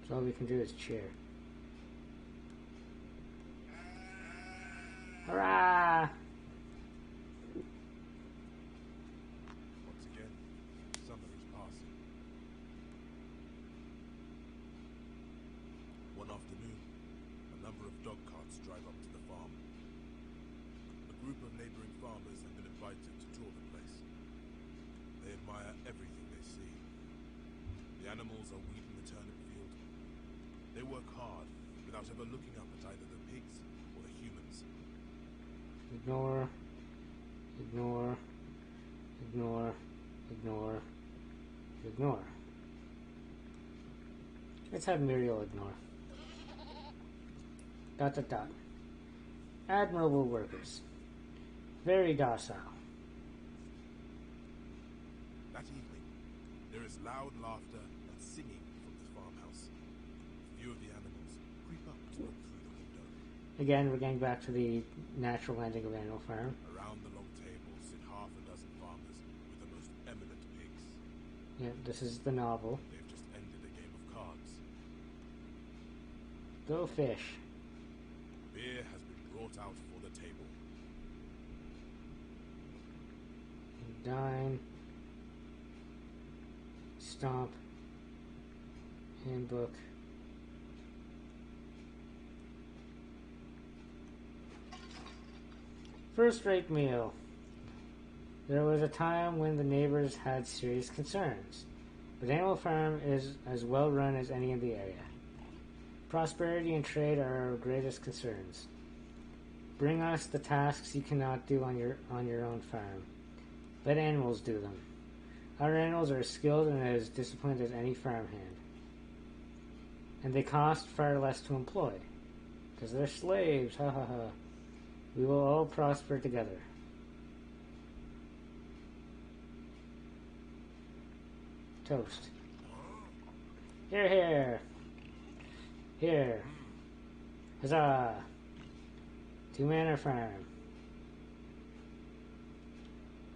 So all we can do is cheer. Hurrah! Once again, somebody's passing. One afternoon, a number of dog carts drive up to the farm. A group of neighboring farmers have been invited to tour the place. They admire everything they see. The animals are weeding the turnip field. They work hard without ever looking up at either the pigs or the humans. Ignore, ignore, ignore, ignore, ignore. Let's have Muriel ignore. Dot dot dot. Admirable workers. Very docile. That evening, there is loud laughter and singing from the farmhouse. A few of the animals creep up to look through the window. Again, we're getting back to the natural ending of Animal Farm. Around the long table sit half a dozen farmers with the most eminent pigs. Yeah, this is the novel. They've just ended a game of cards. Go fish. Beer has been brought out for the table. Dine. Stomp. Handbook. First-rate meal. There was a time when the neighbors had serious concerns, but Animal Farm is as well run as any in the area. Prosperity and trade are our greatest concerns. Bring us the tasks you cannot do on your own farm. Let animals do them. Our animals are as skilled and as disciplined as any farmhand. And they cost far less to employ. Because they're slaves, ha ha ha. We will all prosper together. Toast. Here, here. Here. Huzzah. To Manor Farm.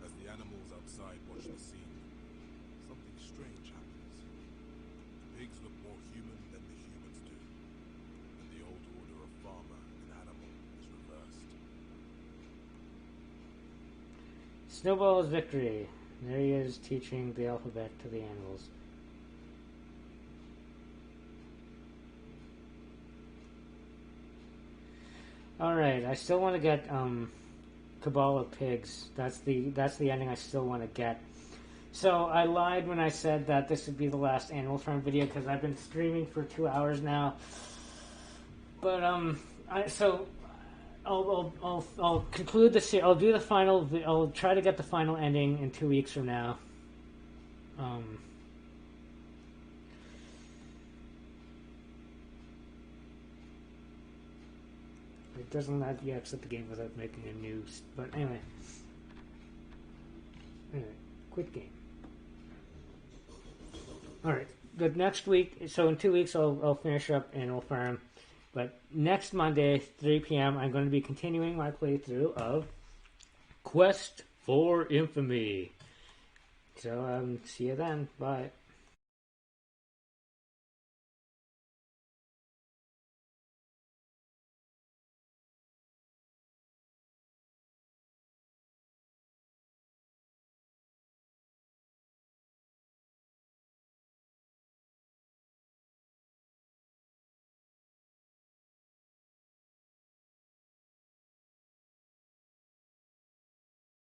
As the animals outside watch the scene, something strange happens. The pigs look more human than the humans do, and the old order of farmer and animal is reversed. Snowball's victory. There he is teaching the alphabet to the animals. Alright, I still want to get Cabal of Pigs. That's the ending I still want to get. So I lied when I said that this would be the last Animal Farm video because I've been streaming for 2 hours now. But I'll conclude the series. I'll do the final. I'll try to get the final ending in 2 weeks from now. It doesn't let you exit the game without making a new. But anyway, quit game. All right. The next week. So in 2 weeks, I'll finish up Animal Farm. But next Monday, 3 p.m., I'm going to be continuing my playthrough of Quest for Infamy. So, see you then. Bye.